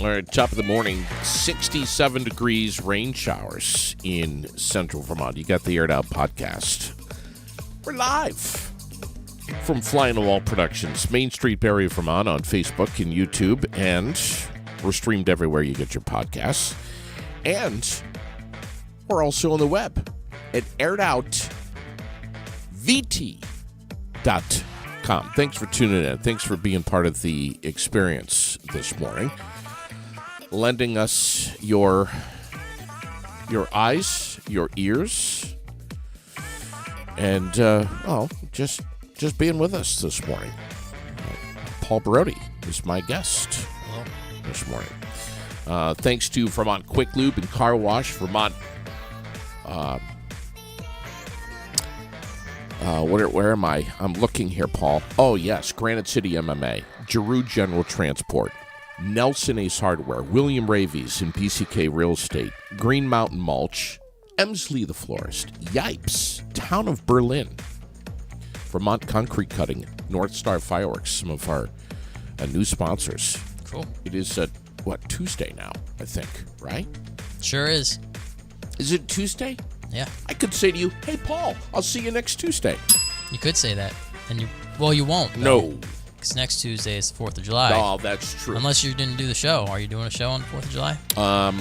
All right, top of the morning, 67 degrees, rain showers in central Vermont. You got the Aired Out podcast. We're live from Flying the Wall Productions, Main Street, Barrie, Vermont, on Facebook and YouTube, and we're streamed everywhere you get your podcasts. And we're also on the web at airedoutVT.com. Thanks for tuning in. Thanks for being part of the experience this morning. Lending us your eyes, your ears, and just being with us this morning. Paul Brody is my guest this morning. Thanks to Vermont Quick Lube and Car Wash, Vermont. Where am I? I'm looking here, Paul. Oh yes, Granite City MMA, Giroux General Transport, Nelson Ace Hardware, William Ravies and BCK Real Estate, Green Mountain Mulch, Emsley the Florist, Yipes, Town of Berlin, Vermont Concrete Cutting, North Star Fireworks, some of our new sponsors. Cool. It is, Tuesday now, I think, right? Sure is. Is it Tuesday? Yeah. I could say to you, hey, Paul, I'll see you next Tuesday. You could say that. And you won't. No. Because next Tuesday is the 4th of July. Oh, that's true. Unless you didn't do the show. Are you doing a show on the 4th of July? I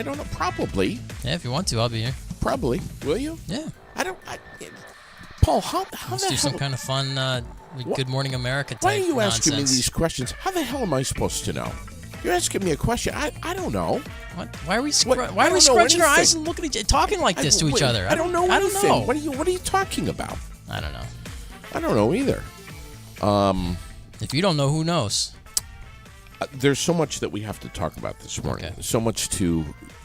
don't know. Probably. Yeah, if you want to, I'll be here. Probably. Will you? Yeah. Paul, how Let's do some kind of fun Good Morning America type Why are you nonsense. asking me these questions? How the hell am I supposed to know? You're asking me a question. I don't know. What? Why are we I don't know scrunching our anything. eyes and looking at talking like this to each other? I don't know anything. I don't know. What are you talking about? I don't know. I don't know either. If you don't know, who knows? There's so much that we have to talk about this morning. Okay. So much to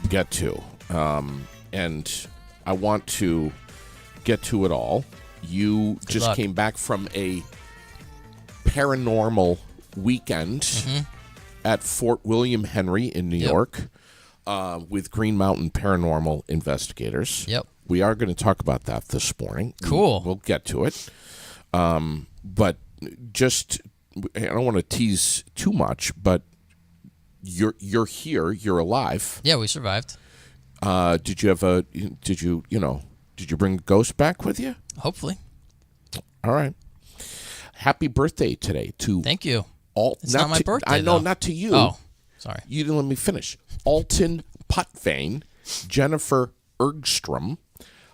get to. And I want to get to it all. You Good just luck. came back from a paranormal weekend at Fort William Henry in New York with Green Mountain Paranormal Investigators. Yep. We are going to talk about that this morning. Cool. We'll get to it. But just, I don't want to tease too much, but you're here. You're alive. Yeah, we survived. Did you bring a ghost back with you? Hopefully. All right. Happy birthday today to Thank you. It's not not my birthday, I know, though. not to you. Oh, sorry. You didn't let me finish. Alton Putvane, Jennifer Ergstrom,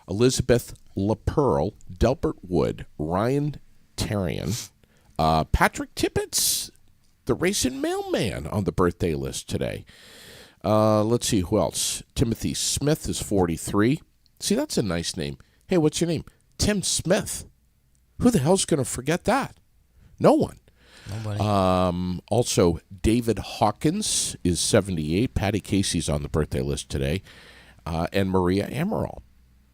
Elizabeth LaPearl, Delbert Wood, Ryan Tarian, Patrick Tippett, the racing mailman on the birthday list today. Let's see who else. Timothy Smith is 43. See, that's a nice name. Hey, what's your name? Tim Smith. Who the hell's going to forget that? No one. Nobody. Also, David Hawkins is 78. Patty Casey's on the birthday list today. And Maria Amaral.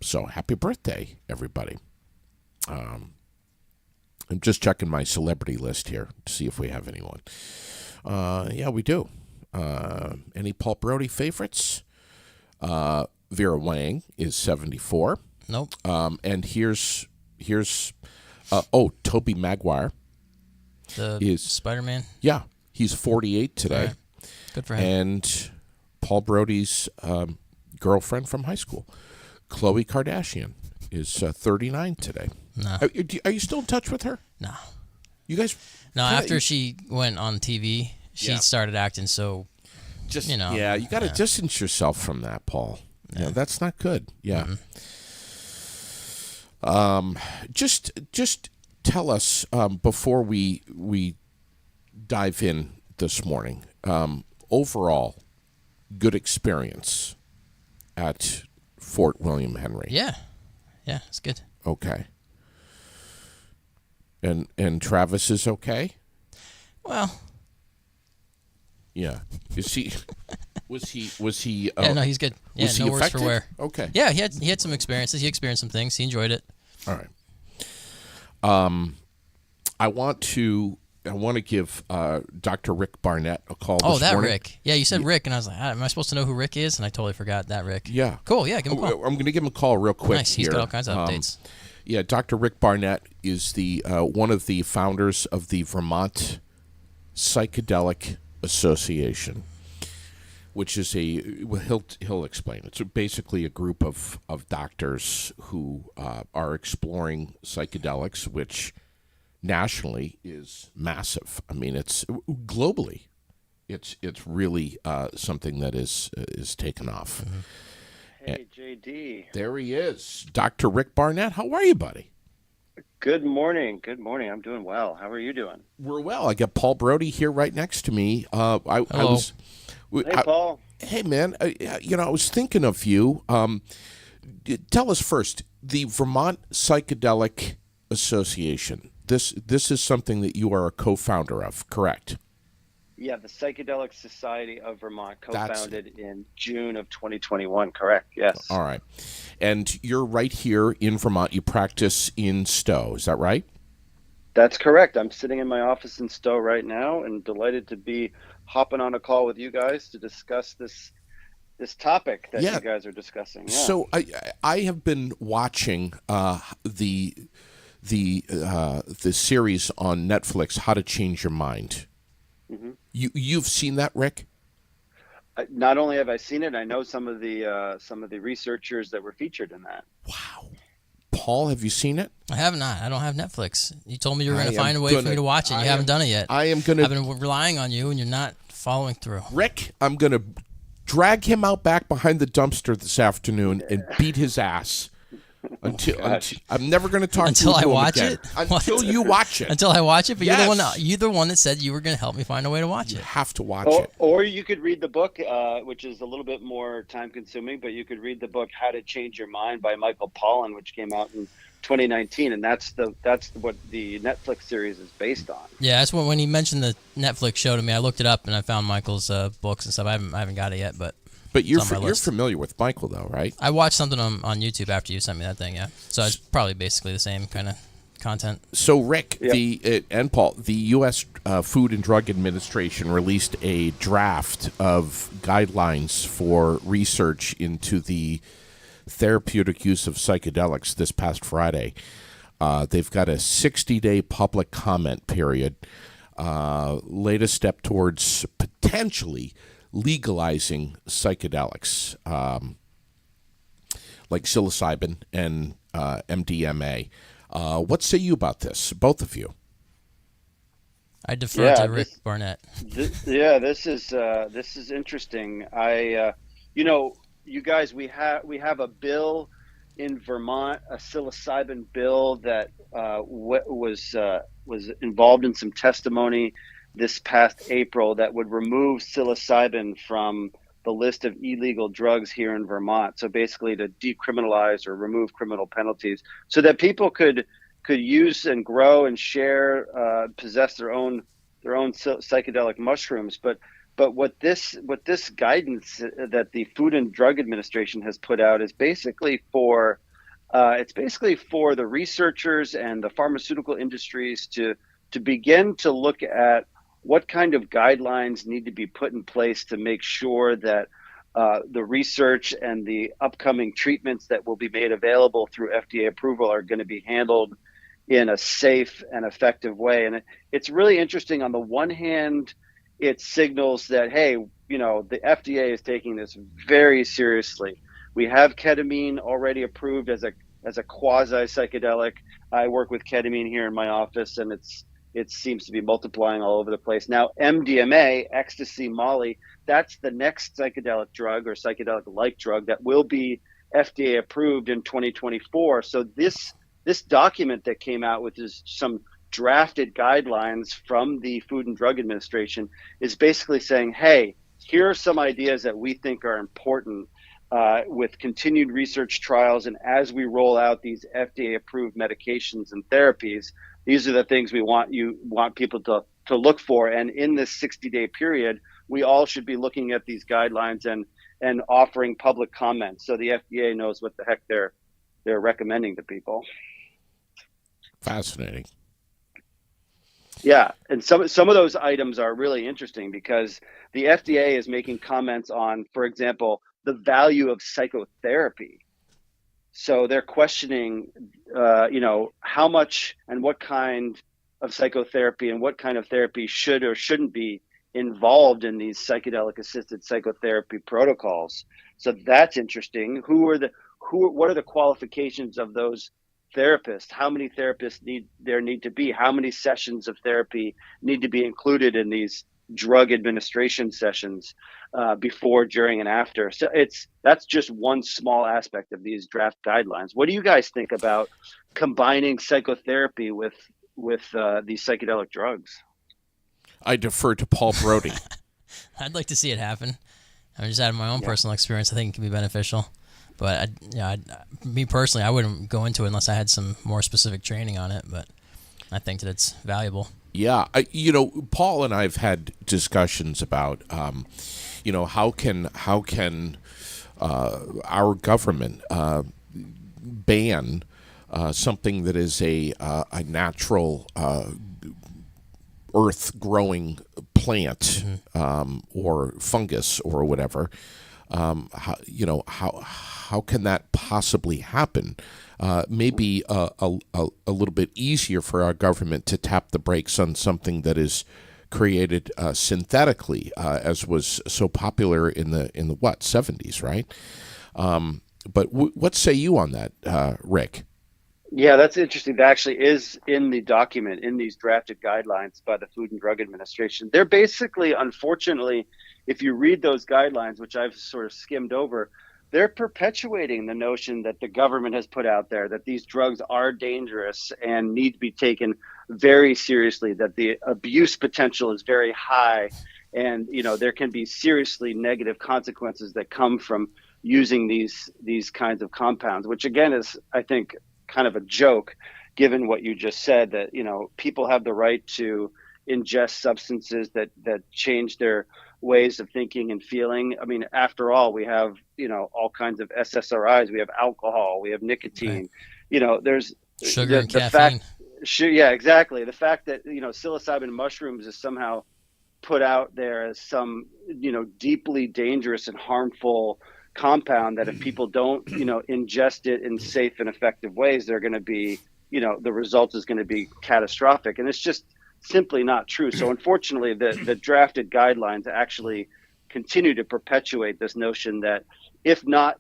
So, happy birthday, everybody. I'm just checking my celebrity list here to see if we have anyone. Yeah, we do. Any Paul Brody favorites? Vera Wang is 74. Nope. And here's Tobey Maguire. The Spider-Man? Yeah, he's 48 today. Right. Good for him. And Paul Brody's girlfriend from high school, Khloe Kardashian, is 39 today. No. Are you still in touch with her? No. You guys? No, after she went on TV, she Yeah. started acting so, Just, you know. yeah, you got to distance yourself from that, Paul. Yeah, that's not good. Yeah. Just tell us before we dive in this morning. Overall, good experience at Fort William Henry. Yeah. Yeah, it's good. Okay. And Travis is okay? Well. Yeah. Is he? Was he? Yeah, no, he's good. Yeah, was he no worse affected? for wear. Okay. Yeah, he had some experiences. He experienced some things. He enjoyed it. All right. I want to give Dr. Rick Barnett a call this morning. Oh, that Rick. Yeah, you said Rick, and I was like, am I supposed to know who Rick is? And I totally forgot that Rick. Yeah. Cool, yeah, give him a call. I'm going to give him a call real quick. Nice, here. he's got all kinds of updates. Yeah, Dr. Rick Barnett is the one of the founders of the Vermont Psychedelic Association. which is well, he'll explain. It's basically a group of doctors who are exploring psychedelics, which nationally is massive. I mean, it's globally, it's really something that is taken off. Mm-hmm. Hey, JD. There he is, Dr. Rick Barnett. How are you, buddy? Good morning. Good morning. I'm doing well. How are you doing? We're well. I got Paul Brody here right next to me. I was. Hey, Paul. Hey, man. I was thinking of you. Tell us first, the Vermont Psychedelic Association. This is something that you are a co-founder of, correct? Yeah, the Psychedelic Society of Vermont, co-founded in June of 2021. Correct. Yes. All right. And you're right here in Vermont. You practice in Stowe. Is that right? That's correct. I'm sitting in my office in Stowe right now and delighted to be hopping on a call with you guys to discuss this topic that you guys are discussing. Yeah. So I have been watching the series on Netflix, How to Change Your Mind. Mm-hmm. You've seen that, Rick? Not only have I seen it, I know some of the researchers that were featured in that. Wow. Paul, have you seen it? I have not. I don't have Netflix. You told me you were going to find a way for me to watch it. You haven't done it yet. I've been relying on you, and you're not following through. Rick, I'm going to drag him out back behind the dumpster this afternoon and beat his ass. Until I'm never going to talk until to I him watch again. it. Until you watch it. Until I watch it. But yes. you're the one that said you were going to help me find a way to watch it. You have to watch it. Or you could read the book, which is a little bit more time consuming. But you could read the book "How to Change Your Mind" by Michael Pollan, which came out in 2019, and that's what the Netflix series is based on. Yeah, that's when he mentioned the Netflix show to me. I looked it up and I found Michael's books and stuff. I haven't got it yet, but. But you're familiar with Michael, though, right? I watched something on YouTube after you sent me that thing, yeah. So it's probably basically the same kind of content. So, Rick, and Paul, the U.S. Food and Drug Administration released a draft of guidelines for research into the therapeutic use of psychedelics this past Friday. They've got a 60-day public comment period, latest step towards potentially legalizing psychedelics like psilocybin and MDMA. What say you about this, both of you? I defer to Rick Barnett. This is interesting. You guys, we have a bill in Vermont, a psilocybin bill that was involved in some testimony this past April that would remove psilocybin from the list of illegal drugs here in Vermont. So basically to decriminalize or remove criminal penalties so that people could use and grow and share, possess their own psychedelic mushrooms. But what this guidance that the Food and Drug Administration has put out is basically for the researchers and the pharmaceutical industries to begin to look at what kind of guidelines need to be put in place to make sure that the research and the upcoming treatments that will be made available through FDA approval are going to be handled in a safe and effective way. And it's really interesting. On the one hand, it signals that, hey, the FDA is taking this very seriously. We have ketamine already approved as a quasi psychedelic. I work with ketamine here in my office, and it seems to be multiplying all over the place. Now, MDMA, ecstasy, Molly, that's the next psychedelic drug or psychedelic-like drug that will be FDA approved in 2024. So this document that came out with some drafted guidelines from the Food and Drug Administration is basically saying, hey, here are some ideas that we think are important with continued research trials. And as we roll out these FDA-approved medications and therapies, these are the things we want people to look for. And in this 60-day period, we all should be looking at these guidelines and offering public comments so the FDA knows what the heck they're recommending to people. Fascinating. Yeah, and some of those items are really interesting because the FDA is making comments on, for example, the value of psychotherapy. So they're questioning, how much and what kind of psychotherapy and what kind of therapy should or shouldn't be involved in these psychedelic assisted psychotherapy protocols. So that's interesting. What are the qualifications of those therapists? How many therapists need to be? How many sessions of therapy need to be included in these drug administration sessions before, during, and after? So that's just one small aspect of these draft guidelines. What do you guys think about combining psychotherapy with these psychedelic drugs? I defer to Paul Brody. I'd like to see it happen. I'm just out of my own personal experience. I think it can be beneficial. But me personally, I wouldn't go into it unless I had some more specific training on it. But I think that it's valuable. Yeah, Paul and I have had discussions about, how can our government ban something that is a natural earth-growing plant or fungus or whatever. How can that possibly happen? Maybe a little bit easier for our government to tap the brakes on something that is created synthetically, as was so popular in the 70s, right? But what say you on that, Rick? Yeah, that's interesting. That actually is in the document, in these drafted guidelines by the Food and Drug Administration. They're basically, unfortunately, if you read those guidelines, which I've sort of skimmed over, they're perpetuating the notion that the government has put out there that these drugs are dangerous and need to be taken very seriously, that the abuse potential is very high, and there can be seriously negative consequences that come from using these kinds of compounds, which again is, I think, kind of a joke, given what you just said, that people have the right to ingest substances that change their ways of thinking and feeling. I mean, after all, we have all kinds of SSRIs, we have alcohol, we have nicotine. Right. There's sugar and caffeine. Yeah, exactly. The fact that psilocybin mushrooms is somehow put out there as some deeply dangerous and harmful compound that if people don't ingest it in safe and effective ways, they're going to be the result is going to be catastrophic, and it's just simply not true. So unfortunately, the drafted guidelines actually continue to perpetuate this notion that if not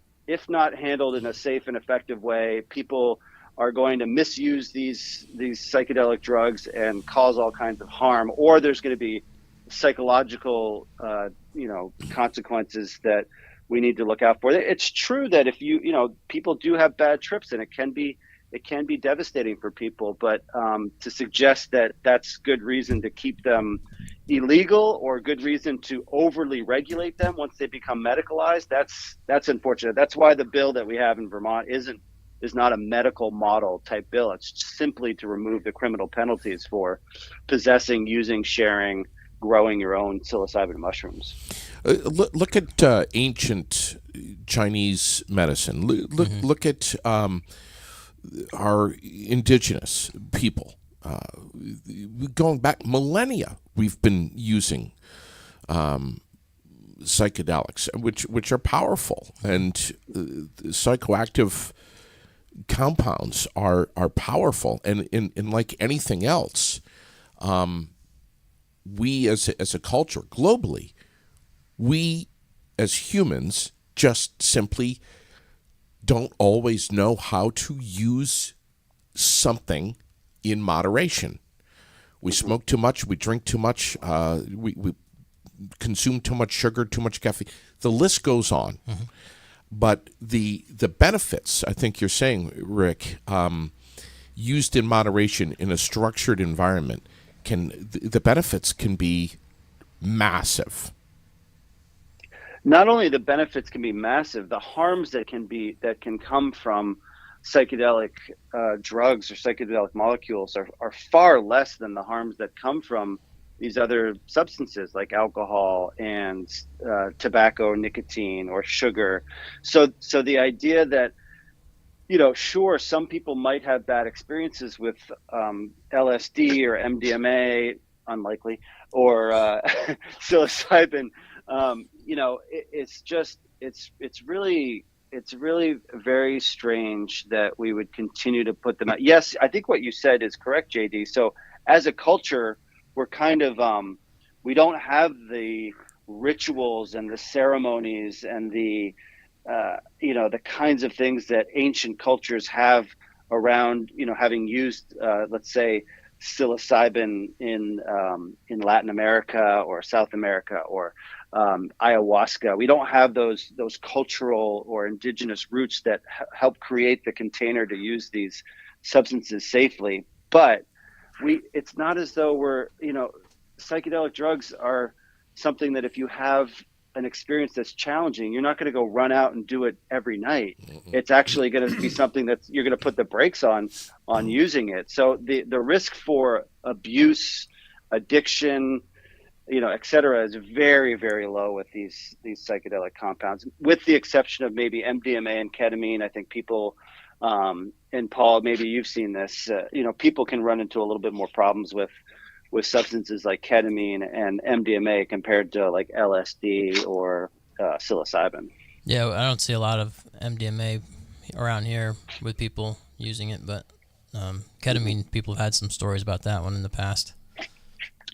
handled in a safe and effective way, people are going to misuse these psychedelic drugs and cause all kinds of harm, or there's going to be psychological consequences that we need to look out for. It's true that if people do have bad trips, and it can be devastating for people, but to suggest that that's good reason to keep them illegal or good reason to overly regulate them once they become medicalized, that's unfortunate. That's why the bill that we have in Vermont is not a medical model type bill. It's simply to remove the criminal penalties for possessing, using, sharing, growing your own psilocybin mushrooms. Look at ancient Chinese medicine. Look at our indigenous people. Going back millennia, we've been using psychedelics, which are powerful, and psychoactive compounds are powerful. And in like anything else, we as a culture globally, we as humans just simply don't always know how to use something in moderation. We smoke too much, we drink too much, we consume too much sugar, too much caffeine. The list goes on. Mm-hmm. But the benefits, I think you're saying, Rick, used in moderation in a structured environment, the benefits can be massive. Not only the benefits can be massive, the harms that can come from psychedelic drugs or psychedelic molecules are far less than the harms that come from these other substances like alcohol and tobacco, nicotine, or sugar. So the idea that, sure, some people might have bad experiences with LSD or MDMA, unlikely, or psilocybin. It's really very strange that we would continue to put them out. Yes, I think what you said is correct, JD. So as a culture, we're kind of we don't have the rituals and the ceremonies and the the kinds of things that ancient cultures have around, having used, let's say, psilocybin in Latin America or South America, or ayahuasca. We don't have those cultural or indigenous roots that help create the container to use these substances safely. But it's not as though psychedelic drugs are something that if you have an experience that's challenging, you're not going to go run out and do it every night. It's actually going to be something that you're going to put the brakes on using it. So the risk for abuse, addiction, et cetera, is very, very low with these psychedelic compounds, with the exception of maybe MDMA and ketamine. I think people, and Paul, maybe you've seen this, people can run into a little bit more problems with substances like ketamine and MDMA compared to like LSD or psilocybin. Yeah, I don't see a lot of MDMA around here with people using it, but ketamine, people have had some stories about that one in the past.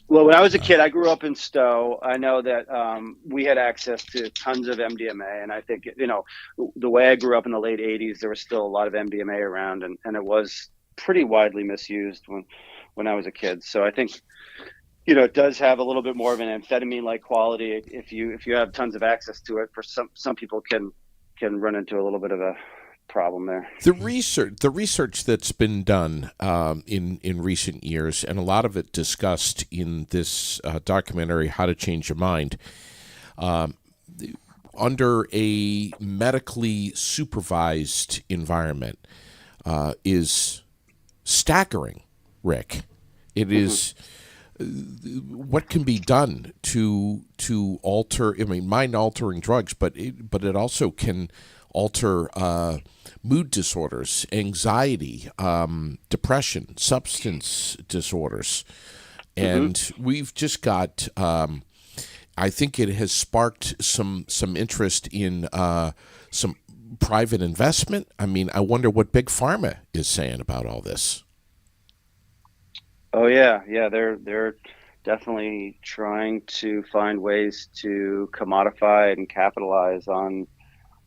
Well, when I was a kid, I grew up in Stowe. I know that we had access to tons of MDMA, and I think, the way I grew up in the late 80s, there was still a lot of MDMA around, and it was pretty widely misused when I was a kid. So I think, it does have a little bit more of an amphetamine-like quality. If you have tons of access to it, for some people can run into a little bit of a problem there. The research that's been done in recent years, and a lot of it discussed in this documentary, How to Change Your Mind, under a medically supervised environment, is staggering, Rick. It is what can be done to alter. I mean, mind-altering drugs, but it also can alter mood disorders, anxiety, depression, substance disorders, and we've just got. I think it has sparked some interest in some private investment. I mean, I wonder what Big Pharma is saying about all this. Oh yeah, they're definitely trying to find ways to commodify and capitalize on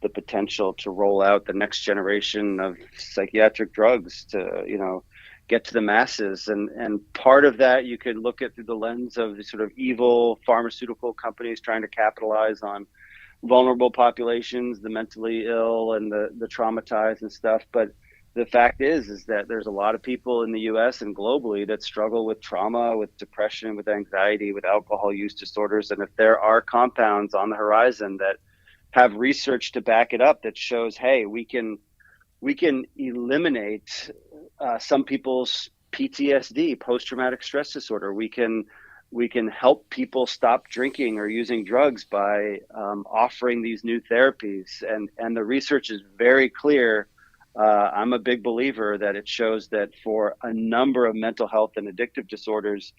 the potential to roll out the next generation of psychiatric drugs to, get to the masses. And part of that you could look at through the lens of the sort of evil pharmaceutical companies trying to capitalize on vulnerable populations, the mentally ill and the traumatized and stuff. But the fact is that there's a lot of people in the US and globally that struggle with trauma, with depression, with anxiety, with alcohol use disorders. And if there are compounds on the horizon that have research to back it up that shows, hey, we can eliminate some people's PTSD, post-traumatic stress disorder. We can help people stop drinking or using drugs by offering these new therapies. And the research is very clear. I'm a big believer that it shows that for a number of mental health and addictive disorders,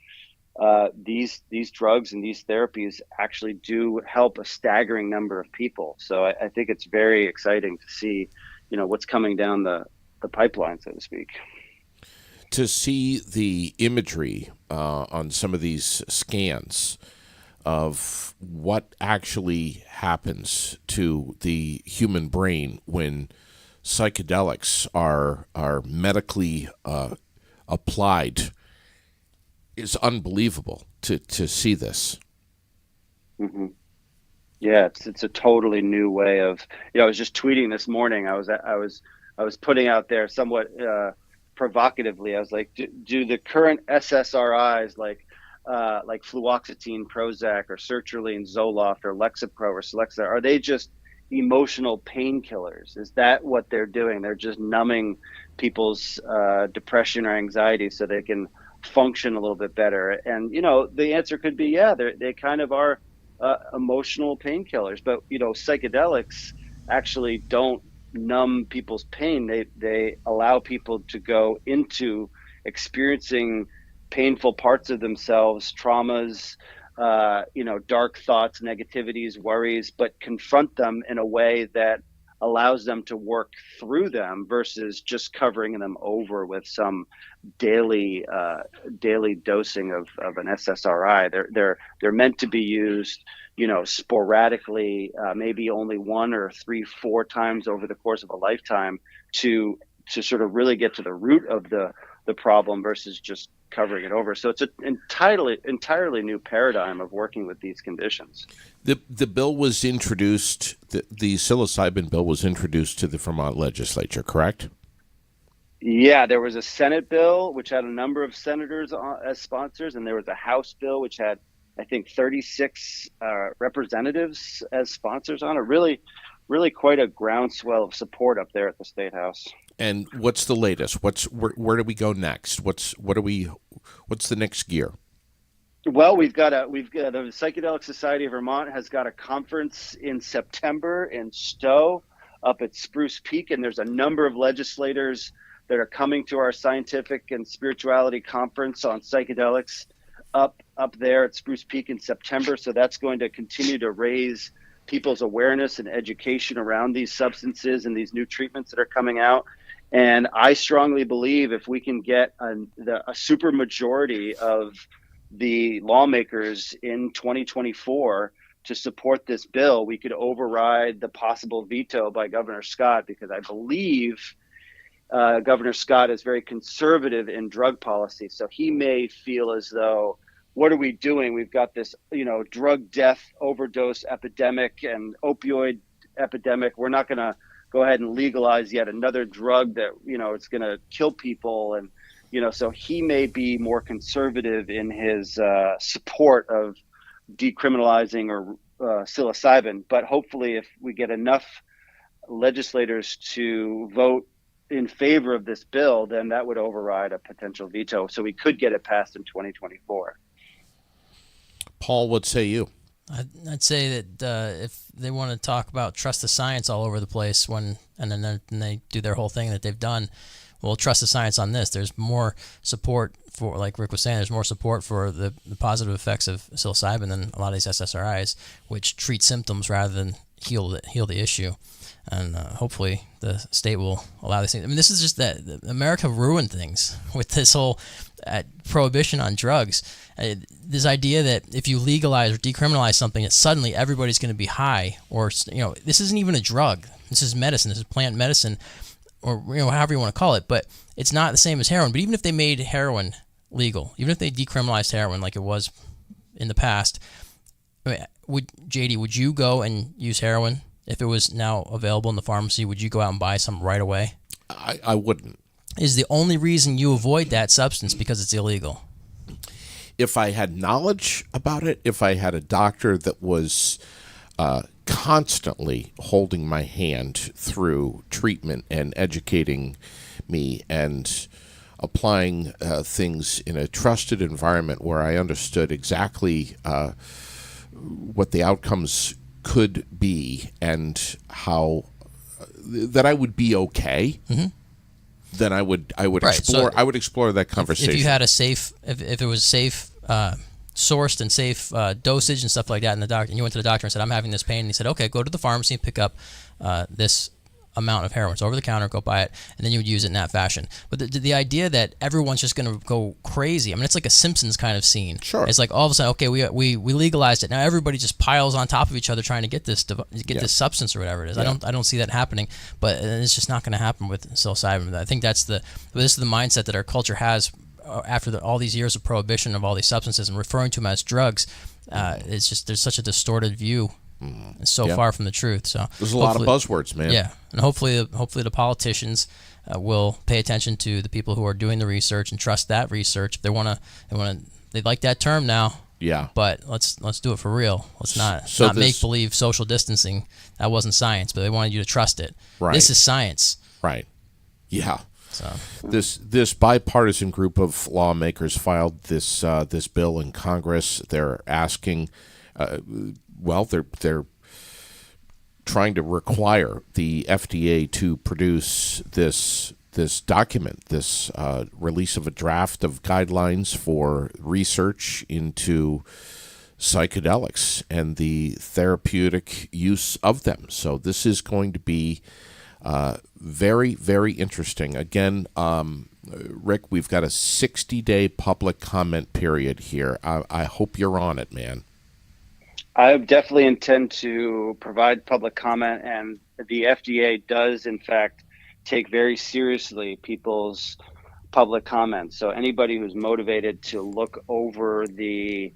these drugs and these therapies actually do help a staggering number of people. So I think it's very exciting to see, what's coming down the pipeline, so to speak. To see the imagery on some of these scans of what actually happens to the human brain when psychedelics are medically applied is unbelievable to see this. Mm-hmm. Yeah, it's a totally new way of. I was just tweeting this morning. I was putting out there somewhat provocatively. I was like, do the current SSRIs like fluoxetine, Prozac, or sertraline, Zoloft, or Lexapro, or Celexa, are they just emotional painkillers? Is that what they're doing? They're just numbing people's depression or anxiety so they can function a little bit better. And the answer could be, yeah, they kind of are emotional painkillers. But psychedelics actually don't numb people's pain. They allow people to go into experiencing painful parts of themselves, traumas, dark thoughts, negativities, worries, but confront them in a way that allows them to work through them versus just covering them over with some daily dosing of an SSRI. They're meant to be used, sporadically, maybe only 1 or 3, 4 times over the course of a lifetime to sort of really get to the root of the problem versus just covering it over. So it's an entirely new paradigm of working with these conditions. The bill was introduced, the psilocybin bill was introduced to the Vermont legislature, correct? Yeah, there was a Senate bill which had a number of senators as sponsors, and there was a House bill which had, I think, 36 representatives as sponsors on it. Really quite a groundswell of support up there at the State House. And what's the latest? Where do we go next? What's the next gear? Well, we've got the Psychedelic Society of Vermont has got a conference in September in Stowe up at Spruce Peak, and there's a number of legislators that are coming to our scientific and spirituality conference on psychedelics up there at Spruce Peak in September. So that's going to continue to raise people's awareness and education around these substances and these new treatments that are coming out. And I strongly believe if we can get a super majority of the lawmakers in 2024 to support this bill, we could override the possible veto by Governor Scott, because I believe Governor Scott is very conservative in drug policy. So he may feel as though, what are we doing? We've got this, drug death overdose epidemic and opioid epidemic. We're not going to go ahead and legalize yet another drug that, it's going to kill people. And, so he may be more conservative in his support of decriminalizing or psilocybin. But hopefully if we get enough legislators to vote in favor of this bill, then that would override a potential veto. So we could get it passed in 2024. Paul, what say you? I'd say that if they want to talk about trust the science all over the place and then they do their whole thing that they've done, well, trust the science on this. There's more support for, like Rick was saying, there's more support for the positive effects of psilocybin than a lot of these SSRIs, which treat symptoms rather than heal the issue. And hopefully the state will allow these things. I mean, this is just that America ruined things with this whole prohibition on drugs. This idea that if you legalize or decriminalize something, that suddenly everybody's going to be high, or this isn't even a drug. This is medicine. This is plant medicine, or however you want to call it. But it's not the same as heroin. But even if they made heroin legal, even if they decriminalized heroin like it was in the past, would you go and use heroin? If it was now available in the pharmacy, would you go out and buy some right away? I wouldn't. Is the only reason you avoid that substance because it's illegal? If I had knowledge about it, if I had a doctor that was constantly holding my hand through treatment and educating me and applying things in a trusted environment where I understood exactly what the outcomes could be and how that I would be okay, then I would Right, explore. so I would explore that conversation. If you had a safe, if it was safe, sourced and safe dosage and stuff like that, and you went to the doctor and said, "I'm having this pain," and he said, "Okay, go to the pharmacy and pick up this amount of heroin. It's over the counter, go buy it," and then you would use it in that fashion. But the idea that everyone's just going to go crazy, I mean, it's like a Simpsons kind of scene. Sure. It's like all of a sudden, okay, we legalized it. Now everybody just piles on top of each other trying to get this this substance or whatever it is. Yeah. I don't see that happening, but it's just not going to happen with psilocybin. I think this is the mindset that our culture has after all these years of prohibition of all these substances and referring to them as drugs. It's just there's such a distorted view. It's so far from the truth. So there's a lot of buzzwords, man. Yeah, and hopefully the politicians will pay attention to the people who are doing the research and trust that research. If they like that term now. Yeah. But let's do it for real. Let's not make believe social distancing. That wasn't science, but they wanted you to trust it. Right. This is science. Right. Yeah. So this bipartisan group of lawmakers filed this bill in Congress. They're asking. They're trying to require the FDA to produce this document, this release of a draft of guidelines for research into psychedelics and the therapeutic use of them. So this is going to be very, very interesting. Again, Rick, we've got a 60-day public comment period here. I hope you're on it, man. I definitely intend to provide public comment, and the FDA does, in fact, take very seriously people's public comments. So anybody who's motivated to look over the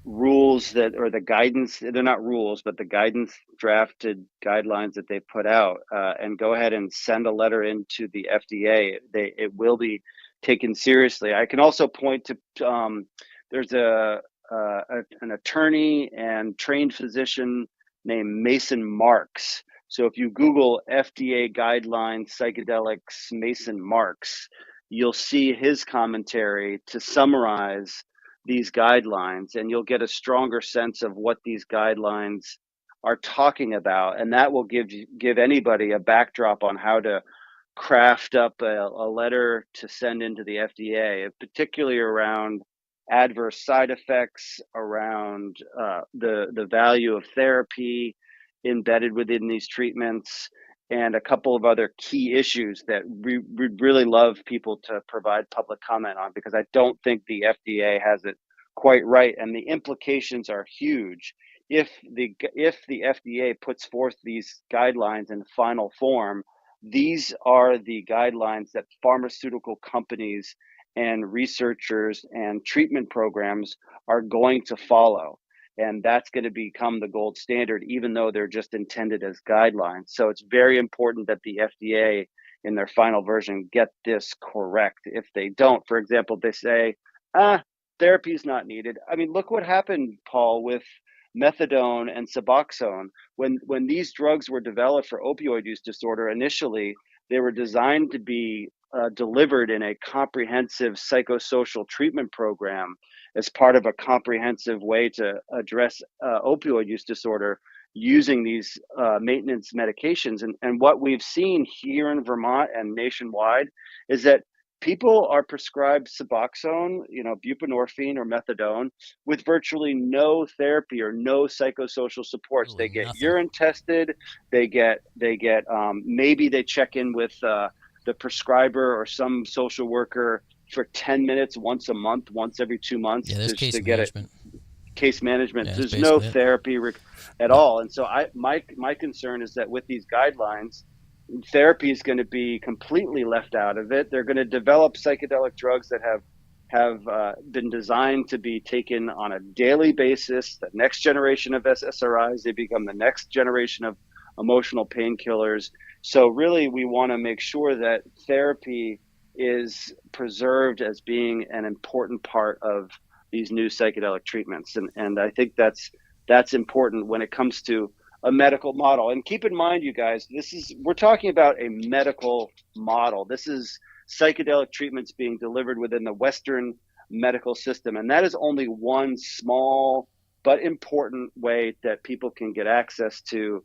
rules that, or the guidance, they're not rules, but the guidance drafted guidelines that they put out, and go ahead and send a letter into the FDA. It will be taken seriously. I can also point to, there's an attorney and trained physician named Mason Marks. So if you Google FDA guidelines, psychedelics, Mason Marks, you'll see his commentary to summarize these guidelines, and you'll get a stronger sense of what these guidelines are talking about. And that will give anybody a backdrop on how to craft up a letter to send into the FDA, particularly around adverse side effects, around the value of therapy embedded within these treatments, and a couple of other key issues that we'd really love people to provide public comment on, because I don't think the FDA has it quite right, and the implications are huge. If the FDA puts forth these guidelines in final form, these are the guidelines that pharmaceutical companies and researchers and treatment programs are going to follow. And that's going to become the gold standard, even though they're just intended as guidelines. So it's very important that the FDA in their final version get this correct. If they don't, for example, they say, therapy is not needed. I mean, look what happened, Paul, with methadone and Suboxone. When these drugs were developed for opioid use disorder, initially, they were designed to be delivered in a comprehensive psychosocial treatment program as part of a comprehensive way to address opioid use disorder using these maintenance medications. And what we've seen here in Vermont and nationwide is that people are prescribed Suboxone, buprenorphine or methadone, with virtually no therapy or no psychosocial supports. Really they get nothing. urine tested. They get maybe they check in with the prescriber or some social worker for 10 minutes once a month, once every 2 months, Yeah, there's to case get management. Case management. Yeah, There's no basically it. therapy at all. And so my concern is that with these guidelines, therapy is going to be completely left out of it. They're going to develop psychedelic drugs that have been designed to be taken on a daily basis. The next generation of SSRIs, they become the next generation of emotional painkillers. So really, we want to make sure that therapy is preserved as being an important part of these new psychedelic treatments. And I think that's important when it comes to a medical model. And keep in mind, you guys, we're talking about a medical model. This is psychedelic treatments being delivered within the Western medical system. And that is only one small but important way that people can get access to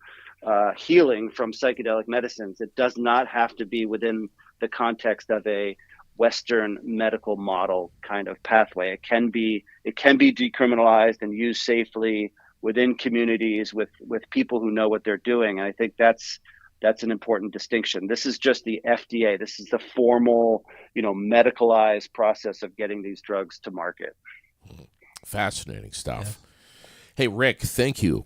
healing from psychedelic medicines. It does not have to be within the context of a Western medical model kind of pathway. It can be decriminalized and used safely within communities with people who know what they're doing. And I think that's an important distinction. This is just the FDA. This is the formal, medicalized process of getting these drugs to market. Fascinating stuff. Yeah. Hey, Rick, thank you.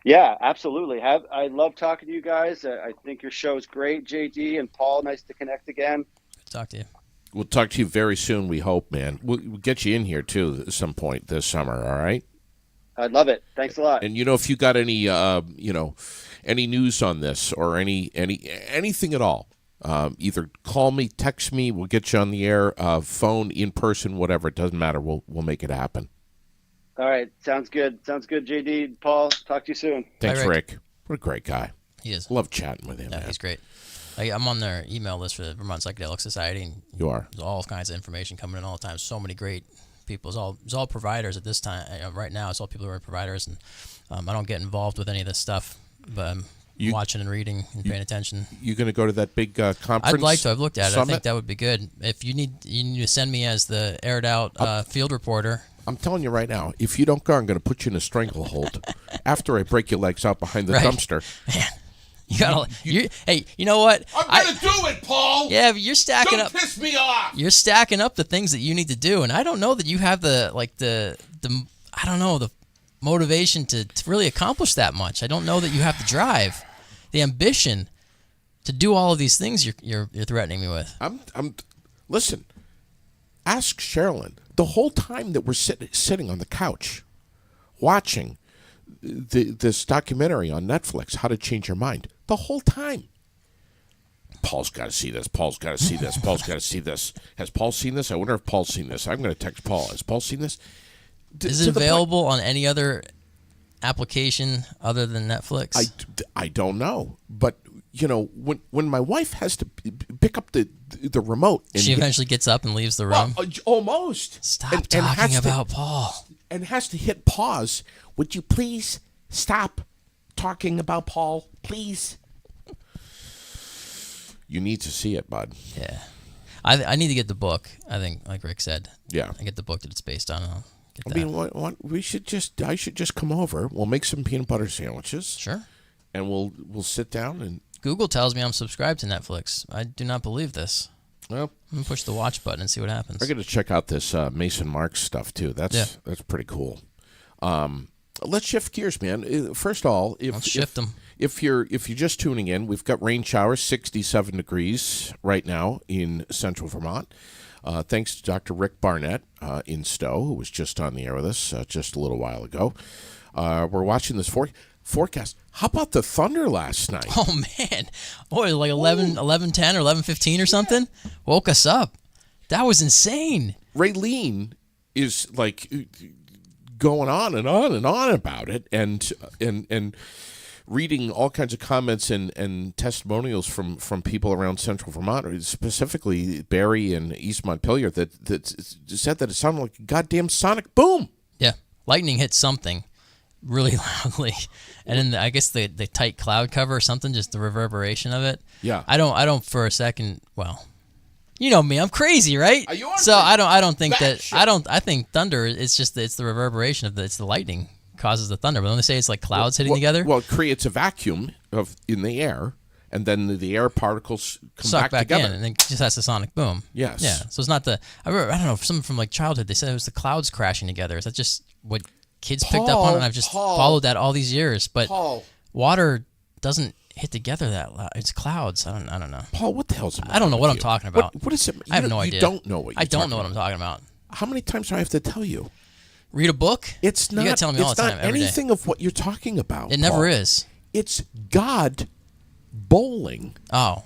Yeah, absolutely. I love talking to you guys. I think your show is great, JD and Paul. Nice to connect again. Good to talk to you. We'll talk to you very soon, we hope, man. We'll get you in here, too, at some point this summer, all right? I'd love it. Thanks a lot. And, if you got any, any news on this or anything at all, either call me, text me. We'll get you on the air, phone, in person, whatever. It doesn't matter. We'll make it happen. All right. Sounds good. JD, Paul, talk to you soon. Thanks, Rick. What a great guy. He is. Love chatting with him, man. He's great. I'm on their email list for the Vermont Psychedelic Society. And you are. There's all kinds of information coming in all the time. So many great people. It's all providers at this time. Right now, it's all people who are providers. And I don't get involved with any of this stuff, but I'm watching and reading and paying attention. You going to go to that big conference? I'd like to. I've looked at it. Summit? I think that would be good. If you need to send me as the aired out field reporter I'm telling you right now, if you don't go, I'm going to put you in a stranglehold after I break your legs out behind the Right. dumpster. Man, you gotta. Hey, you know what? I'm going to do it, Paul. Yeah, but you're stacking Don't up. piss me off. You're stacking up the things that you need to do, and I don't know that you have the I don't know, the motivation to really accomplish that much. I don't know that you have the drive, the ambition to do all of these things you're threatening me with. Listen. Ask Sherilyn. The whole time that we're sitting on the couch watching this documentary on Netflix, How to Change Your Mind, the whole time. Paul's got to see this. Paul's got to see this. Paul's got to see this. Has Paul seen this? I wonder if Paul's seen this. I'm going to text Paul. Has Paul seen this? Is it available on any other application other than Netflix? I don't know. But, you know, when my wife has to pick up the remote. And she eventually gets up and leaves the room. Well, almost. Stop talking about Paul. And has to hit pause. Would you please stop talking about Paul? Please. You need to see it, bud. Yeah. I need to get the book, I think, like Rick said. Yeah. I get the book that it's based on. I'll get that. I mean, what I should just come over. We'll make some peanut butter sandwiches. Sure. And we'll sit down and... Google tells me I'm subscribed to Netflix. I do not believe this. Well, I'm going to push the watch button and see what happens. I'm going to check out this Mason Marks stuff, too. That's pretty cool. Let's shift gears, man. First of all, Let's shift them. If you're just tuning in, we've got rain showers, 67 degrees right now in central Vermont. Thanks to Dr. Rick Barnett in Stowe, who was just on the air with us just a little while ago. We're watching this forecast. How about the thunder last night? Oh, man. Boy, like 11:10 or 11:15 or something? Woke us up. That was insane. Raylene is like going on and on and on about it and reading all kinds of comments and testimonials from people around central Vermont, specifically Barrie and East Montpelier, that said that it sounded like a goddamn sonic boom. Yeah. Lightning hit something really loudly. And then I guess the tight cloud cover or something, just the reverberation of it. Yeah. I don't for a second, well, you know me, I'm crazy, right? You are so crazy. I don't think that Batshit. I think thunder, it's just it's the reverberation of it's the lightning causes the thunder. But when they say it's like clouds hitting together, Well, it creates a vacuum in the air, and then the air particles come suck back together. in, and then it just has a sonic boom. Yes. Yeah. So it's not I don't know, something from like childhood, they said it was the clouds crashing together. Is that just what kids picked up on? And I've just followed that all these years. But water doesn't hit together that loud. It's clouds. I don't know. Paul, what the hell's the matter I don't know what with I'm you? talking about. What is it? I have no idea. You don't know what you're I don't know what talking I'm talking about. How many times do I have to tell you? Read a book? It's not. You gotta tell me all the time, It's not every day. anything of what you're talking about. It never Paul. is. It's God bowling. Oh,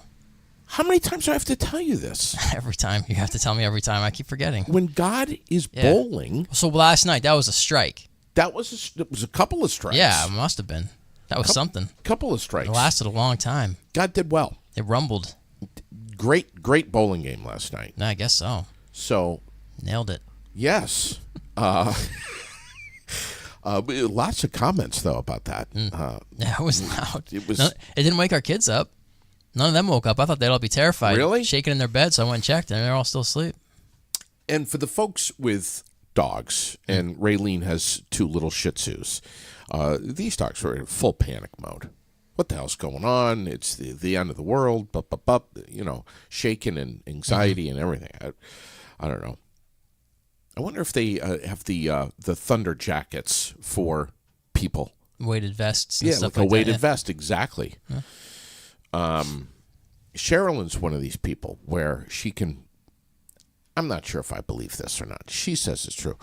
How many times do I have to tell you this? every time. You have to tell me every time. I keep forgetting. When God is Yeah. bowling, So last night, that was a strike. it was a couple of strikes. Yeah, it must have been. That was something. couple of strikes. It lasted a long time. God did well. It rumbled. Great bowling game last night. I guess so. So Nailed it. yes, lots of comments though about that. Yeah, it was loud. It was- It didn't wake our kids up. None of them woke up. I thought they'd all be terrified. Really? Shaking in their bed, so I went and checked, and they're all still asleep. And for the folks with dogs, and Raylene has 2 little Shih Tzus, these dogs are in full panic mode. What the hell's going on? It's the end of the world. Shaking and anxiety and everything. I don't know. I wonder if they have the thunder jackets for people. Weighted vests and Yeah, stuff like a weighted that. vest, exactly. Sherilyn's one of these people where she can. I'm not sure if I believe this or not. She says it's true.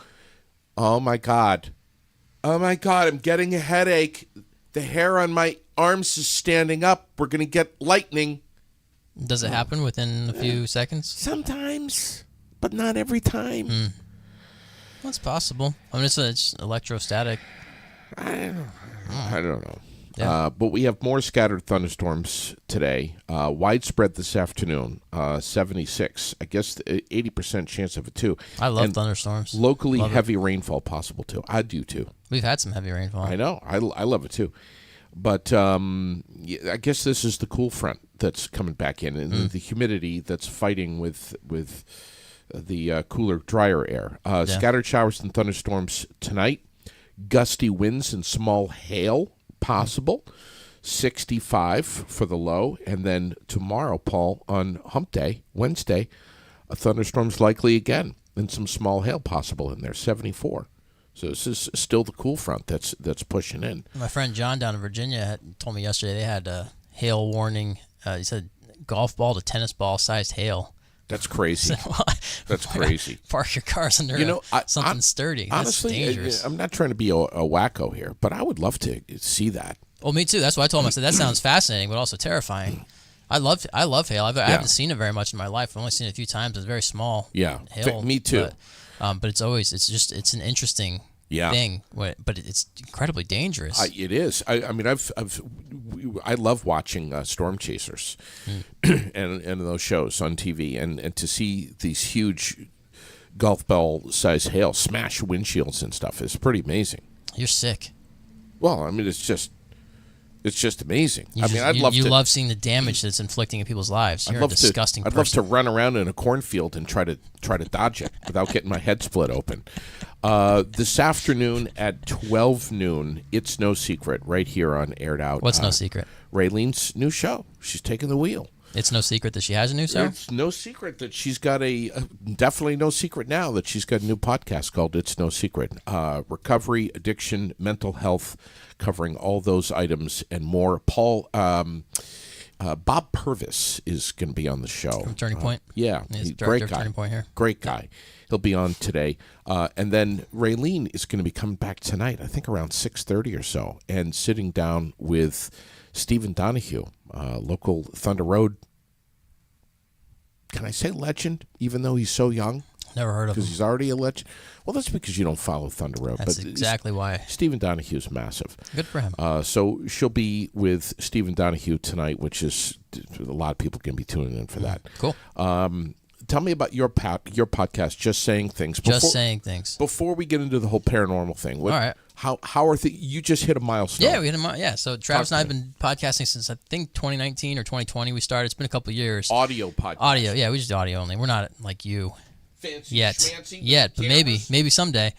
Oh my God, I'm getting a headache. The hair on my arms is standing up. We're gonna get lightning. Does it happen within a few seconds? Sometimes, but not every time. That's possible. I mean, it's electrostatic. I don't know. Yeah. But we have more scattered thunderstorms today. Widespread this afternoon, 76. I guess 80% chance of it, too. I love And thunderstorms. Locally Love it. heavy rainfall possible, too. I do, too. We've had some heavy rainfall. I know. I love it, too. But I guess this is the cool front that's coming back in, and the humidity that's fighting with the cooler, drier air. Scattered showers and thunderstorms tonight. Gusty winds and small hail possible. 65 for the low. And then tomorrow, Paul, on Hump Day, Wednesday, a thunderstorm's likely again and some small hail possible in there, 74. So this is still the cool front that's pushing in. My friend John down in Virginia told me yesterday they had a hail warning. He said golf ball to tennis ball sized hail. That's crazy. That's crazy. Park your cars under something sturdy. Honestly, that's dangerous. I'm not trying to be a wacko here, but I would love to see that. Well, me too. That's why I told him. I said that sounds fascinating, but also terrifying. I love hail. I haven't seen it very much in my life. I've only seen it a few times. It's very small. Yeah, hail. Me too. But it's an interesting thing. But it's incredibly dangerous. It is. I mean, I love watching Storm Chasers and those shows on TV, and to see these huge golf ball size hail smash windshields and stuff is pretty amazing. You're sick. Well, I mean, it's just amazing. You love seeing the damage that's inflicting in people's lives. You're a disgusting person. I'd love to run around in a cornfield and try to dodge it without getting my head split open. This afternoon at 12 noon, It's No Secret, right here on Aired Out. What's No Secret? Raylene's new show. She's taking the wheel. It's no secret that she has a new show? It's no secret that she's got definitely no secret now that she's got a new podcast called It's No Secret. Recovery, addiction, mental health, covering all those items and more. Bob Purvis is going to be on the show. From Turning Point? Yeah. He's great director guy. of Turning Point here. Great guy. He'll be on today. And then Raylene is going to be coming back tonight, I think around 6:30 or so, and sitting down with Stephen Donahue, local Thunder Road, can I say legend, even though he's so young? Never heard of him. Because he's already a legend? Well, that's because you don't follow Thunder Road. That's exactly why. Stephen Donahue's massive. Good for him. So she'll be with Stephen Donahue tonight, which is a lot of people can be tuning in for that. Cool. Tell me about your podcast, Just Saying Things. Before we get into the whole paranormal thing. All right. How are you just hit a milestone? Yeah, we hit a milestone. Yeah, so Travis and I have been podcasting since I think 2019 or 2020 we started. It's been a couple of years. Audio podcast. Audio, yeah, we just do audio only. We're not like you. Fancy, yet, but maybe someday.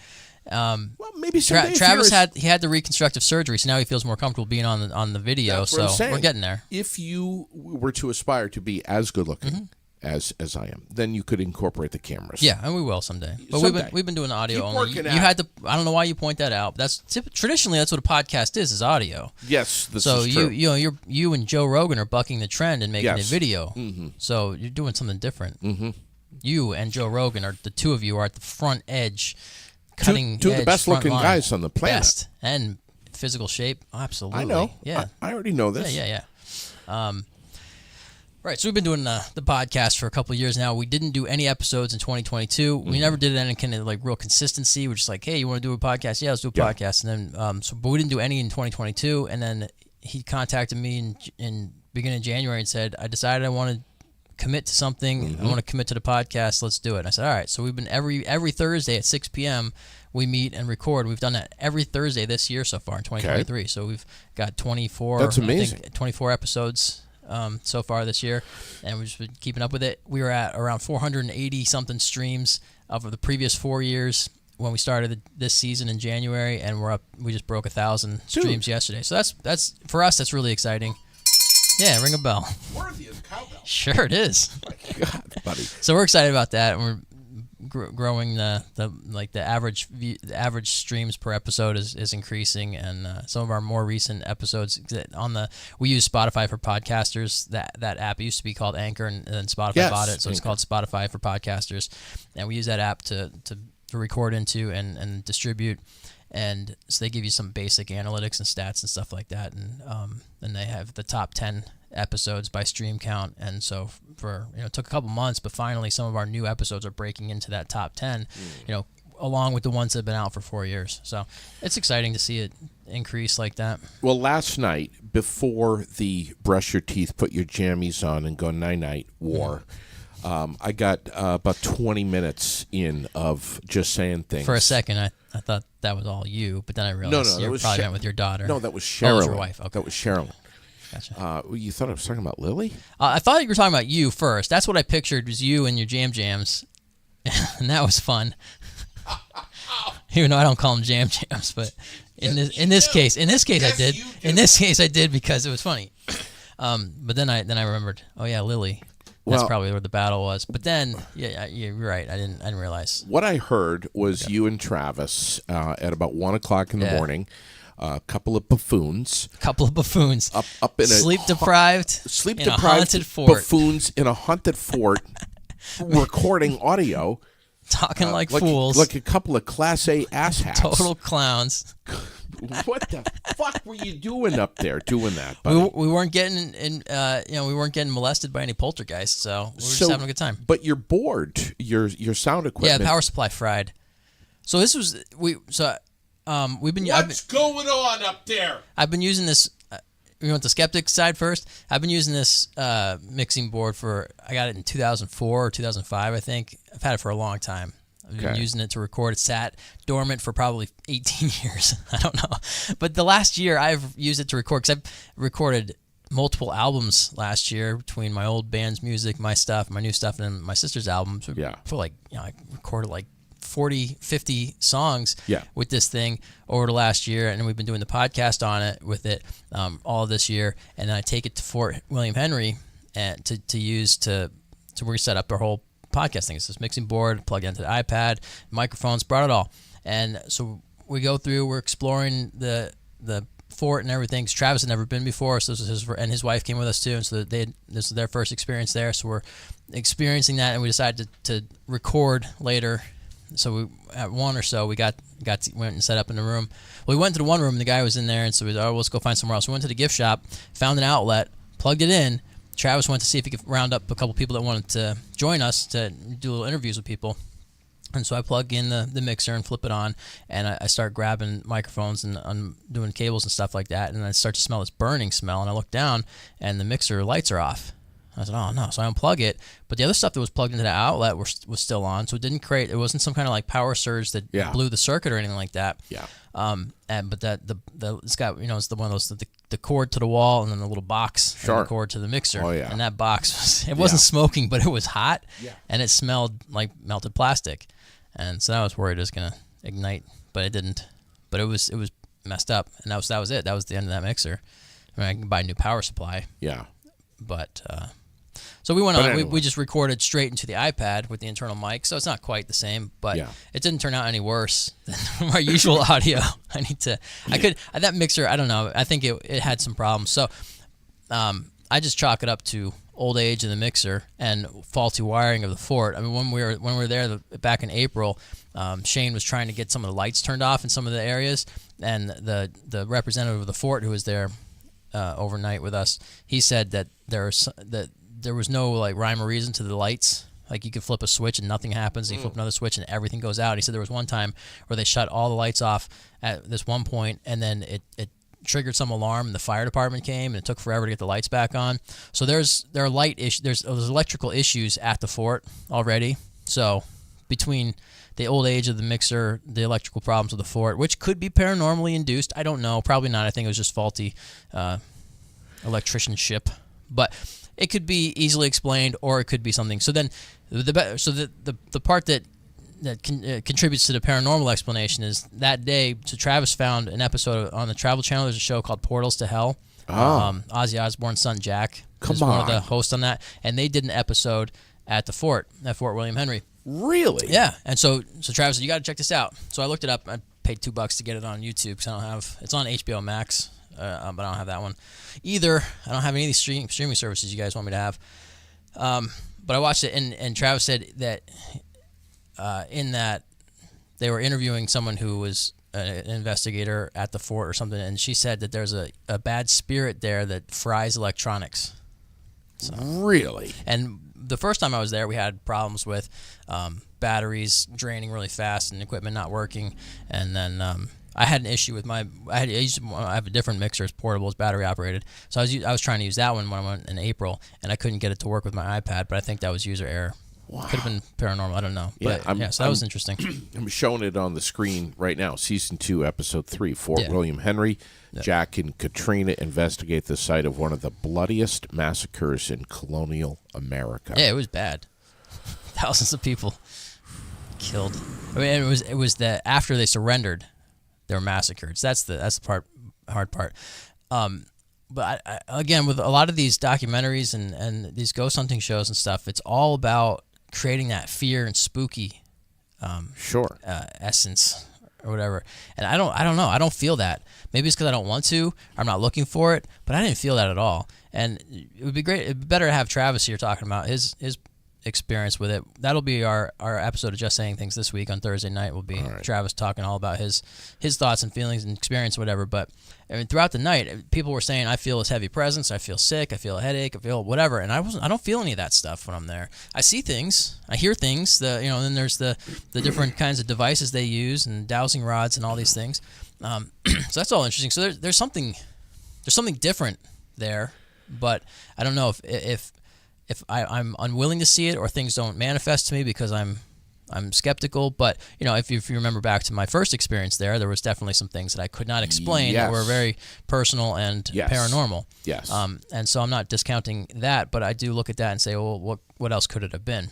Well, maybe someday. Travis had the reconstructive surgery, so now he feels more comfortable being on the video. That's what I'm saying. We're getting there. If you were to aspire to be as good looking as I am, then you could incorporate the cameras. Yeah, and we will someday. But we've been doing audio Keep only. working You had to. I don't know why you point that out. But traditionally that's what a podcast is audio. Yes, this is true. So you and Joe Rogan are bucking the trend and making a video. Mm-hmm. So you're doing something different. Mm-hmm. You and Joe Rogan are the two of you are at the front edge, cutting two of edge, the best looking line. guys on the planet. Best and physical shape. Absolutely. I know. Yeah. I already know this. Yeah. Right, so we've been doing the podcast for a couple of years now. We didn't do any episodes in 2022. We never did any kind of like real consistency. We're just like, hey, you want to do a podcast? Yeah, let's do a podcast. And then, but we didn't do any in 2022. And then he contacted me in beginning of January and said, I decided I want to commit to something. I want to commit to the podcast. Let's do it. And I said, all right. So we've been every Thursday at 6 p.m. we meet and record. We've done that every Thursday this year so far in 2023. Okay. So we've got 24. That's amazing. I think 24 episodes. So far this year, and we've just been keeping up with it. We were at around 480 something streams of the previous 4 years when we started this season in January, and we're up. We just broke 1,000 streams yesterday. So that's for us. That's really exciting. Yeah, ring a bell. Worthy of cowbell. Sure, it is. Oh my God, buddy. So we're excited about that, and we're growing the average streams per episode is increasing, and some of our more recent episodes we use Spotify for podcasters. That app used to be called Anchor, and then Spotify bought it, so it's called Spotify for podcasters, and we use that app to record into and distribute. And so they give you some basic analytics and stats and stuff like that, and they have the top 10 episodes by stream count. And so it took a couple months, but finally some of our new episodes are breaking into that top 10. Along with the ones that have been out for 4 years. So it's exciting to see it increase like that. Well, last night before the brush your teeth, put your jammies on, and go night-night war. I got about 20 minutes in of just saying things. For a second, I thought that was all you, but then I realized you probably went with your daughter. No, that was Cheryl. That was your wife. Okay. That was Cheryl. Gotcha. You thought I was talking about Lily? I thought you were talking about you first. That's what I pictured was you and your jams. and that was fun. Even though I don't call them jams, but in this case, I did. In this case, I did because it was funny. But then I remembered. Oh yeah, Lily. That's probably where the battle was. But then, yeah, you're right. I didn't realize. What I heard was you and Travis at about 1 o'clock in the morning. A couple of buffoons. Up in a sleep deprived haunted fort. Buffoons in a haunted fort, recording audio. Talking like fools. Like a couple of Class A asshats. Total clowns. What the fuck were you doing up there doing that, buddy? We weren't getting we weren't getting molested by any poltergeists, so we were just having a good time. But your board, your sound equipment. Yeah, the power supply fried. So this was we've been. What's going on up there? I've been using this. We went the skeptic side first. I've been using this mixing board I got it in 2004 or 2005, I think. I've had it for a long time. I've been using it to record. It sat dormant for probably 18 years. I don't know. But the last year I've used it to record because I've recorded multiple albums last year between my old band's music, my stuff, my new stuff, and then my sister's albums. Yeah. For I recorded 40, 50 songs with this thing over the last year, and we've been doing the podcast on it with it all this year, and then I take it to Fort William Henry and to use to reset up our whole podcast thing. It's this mixing board, plugged into the iPad, microphones, brought it all. And so we go through, we're exploring the fort and everything. Travis had never been before, so this was and his wife came with us too, and so this was their first experience there, so we're experiencing that, and we decided to record later. So we at 1 or so we went and set up in the room. Well, we went to the one room, the guy was in there, and so we thought, let's go find somewhere else. We went to the gift shop, found an outlet, plugged it in. Travis went to see if he could round up a couple people that wanted to join us to do little interviews with people. And so I plug in the mixer and flip it on, and I start grabbing microphones and I'm doing cables and stuff like that, and I start to smell this burning smell, and I look down, and the mixer lights are off. I said, oh no, so I unplug it, but the other stuff that was plugged into the outlet was still on, so it wasn't some kind of power surge that blew the circuit or anything like that. Yeah. But it's got, it's the one of those, the cord to the wall and then the little box and the cord to the mixer. Oh yeah. And that box, it wasn't smoking, but it was hot, and it smelled like melted plastic. And so I was worried it was gonna ignite, but it didn't. But it was messed up, and that was it. That was the end of that mixer. I mean, I can buy a new power supply. Yeah. But so we went on. Anyway. We just recorded straight into the iPad with the internal mic, so it's not quite the same, but it didn't turn out any worse than our usual audio. That mixer. I don't know. I think it had some problems. So I just chalk it up to old age of the mixer and faulty wiring of the fort. I mean, when we were there back in April, Shane was trying to get some of the lights turned off in some of the areas, and the representative of the fort who was there overnight with us, he said that there was no rhyme or reason to the lights. Like you could flip a switch and nothing happens. You flip another switch and everything goes out. He said there was one time where they shut all the lights off at this one point, and then it triggered some alarm, and the fire department came, and it took forever to get the lights back on. So there are light issues. There's electrical issues at the fort already. So between the old age of the mixer, the electrical problems of the fort, which could be paranormally induced, I don't know. Probably not. I think it was just faulty electricianship, but it could be easily explained, or it could be something. So then, the part that contributes to the paranormal explanation is that day. So Travis found an episode on the Travel Channel. There's a show called Portals to Hell. Ozzy Osbourne's son Jack is one of the hosts on that, and they did an episode at Fort William Henry. Really? Yeah. And so Travis said, you got to check this out. So I looked it up. I paid $2 to get it on YouTube because it's on HBO Max, but I don't have that one either. I don't have any of these streaming services you guys want me to have. But I watched it, and Travis said that in that they were interviewing someone who was an investigator at the fort or something, and she said that there's a bad spirit there that fries electronics. So, really? And the first time I was there, we had problems with batteries draining really fast and equipment not working. And then I had an issue with I have a different mixer. It's portable. It's battery operated. So I was trying to use that one when I went in April, and I couldn't get it to work with my iPad. But I think that was user error. Wow. Could have been paranormal. I don't know. But, so that was interesting. I'm showing it on the screen right now. Season 2, Episode 3, Fort William Henry. Jack and Katrina investigate the site of one of the bloodiest massacres in colonial America. Yeah, it was bad. Thousands of people killed. I mean, it was that after they surrendered, they were massacred. So that's the hard part. But again, with a lot of these documentaries and these ghost hunting shows and stuff, it's all about creating that fear and spooky essence or whatever. And I don't know. I don't feel that. Maybe it's because I don't want to. I'm not looking for it. But I didn't feel that at all. And it would be great. It'd be better to have Travis here talking about his experience with it. That'll be our episode of Just Saying Things this week on Thursday night. Will be Travis talking all about his thoughts and feelings and experience, whatever. But I mean, throughout the night, people were saying, I feel this heavy presence, I feel sick, I feel a headache, I feel whatever, and I don't feel any of that stuff when I'm there. I see things, I hear things. Then there's the different kinds of devices they use and dowsing rods and all these things. So that's all interesting. So there's something different there, but I don't know if I'm unwilling to see it or things don't manifest to me because I'm skeptical. But if you remember back to my first experience there was definitely some things that I could not explain that were very personal and paranormal. Yes. And so I'm not discounting that, but I do look at that and say, well, what else could it have been?